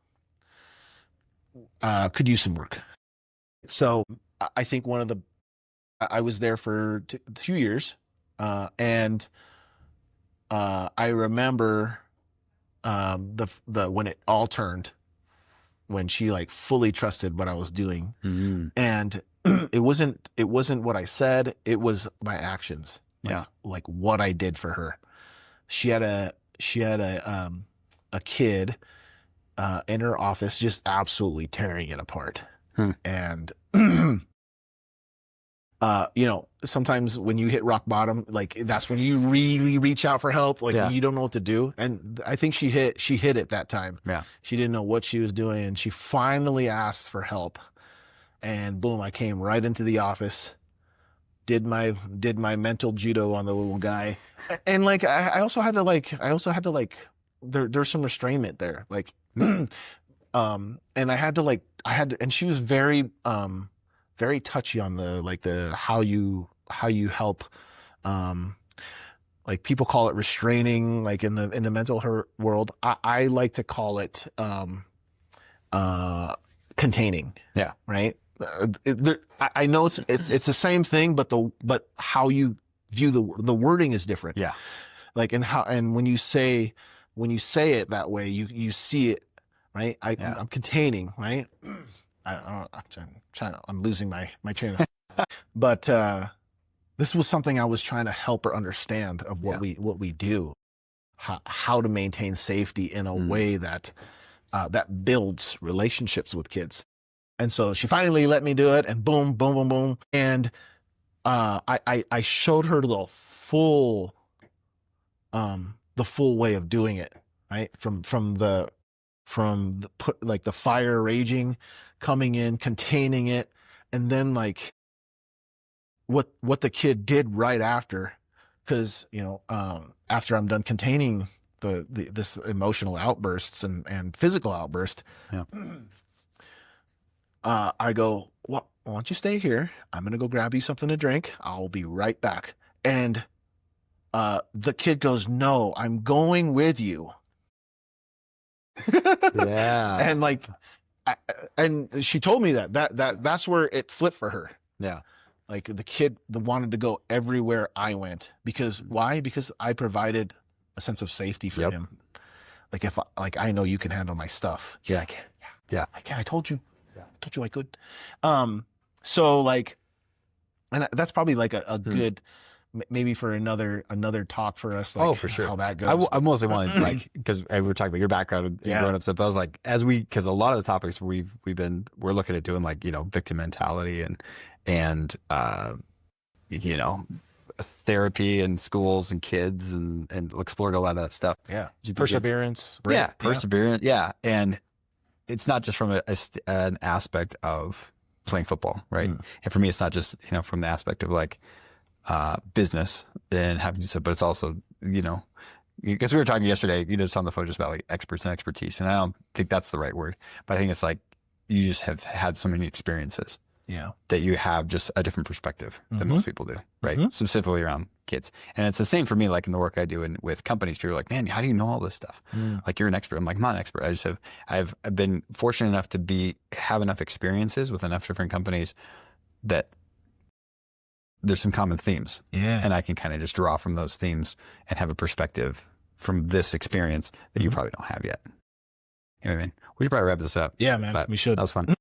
could use some work. So I think I was there for 2 years, and I remember the when it all turned, when she like fully trusted what I was doing, and it wasn't what I said, it was my actions. Like what I did for her. She had a kid in her office just absolutely tearing it apart. And you know, sometimes when you hit rock bottom, like that's when you really reach out for help. Like you don't know what to do. And I think she hit it that time. Yeah. She didn't know what she was doing, and she finally asked for help. And boom, I came right into the office, did my mental judo on the little guy. And like I also had to there's some restrainment there. Like and and she was very touchy on the how you help, like people call it restraining, like in the mental world. I like to call it containing. Yeah. Right. I know it's the same thing, but how you view the wording is different. Yeah. Like and when you say it that way, you see it, right? I'm containing, right? I'm losing my train of but this was something I was trying to help her understand of what we do, how to maintain safety in a way that that builds relationships with kids. And so she finally let me do it, and boom, boom, boom, boom. And I showed her the full way of doing it, right? From the like the fire raging, coming in, containing it, and then like what the kid did right after, because after I'm done containing this emotional outbursts and physical outburst, Yeah. I go, well, why don't you stay here? I'm gonna go grab you something to drink. I'll be right back. And the kid goes, no, I'm going with you. Yeah. And like, and she told me that's where it flipped for her. Yeah. Like the kid wanted to go everywhere I went, because why? Because I provided a sense of safety for him. Like if I know you can handle my stuff. Yeah, I can. Yeah. I can. I told you. Yeah. I told you I could. So like, and that's probably like a good, maybe for another talk for us. Like, for sure. How that goes. I mostly wanted, like, because we were talking about your background and growing up stuff. I was like, because a lot of the topics we're looking at doing, like, victim mentality and therapy and schools and kids and exploring a lot of that stuff. Yeah. Perseverance. Right? Yeah. Perseverance. Yeah. And it's not just from an aspect of playing football, right? And for me, it's not just, from the aspect of like business and having to, but it's also, because we were talking yesterday, just on the phone, just about like experts and expertise. And I don't think that's the right word, but I think it's like, you just have had so many experiences. Yeah. That you have just a different perspective than most people do, right? Specifically around kids. And it's the same for me, like in the work I do with companies. People are like, man, how do you know all this stuff? Like, you're an expert. I'm like, I'm not an expert. I've been fortunate enough to have enough experiences with enough different companies that there's some common themes. Yeah. And I can kind of just draw from those themes and have a perspective from this experience that you probably don't have yet. You know what I mean? We should probably wrap this up. Yeah, man. But we should. That was fun.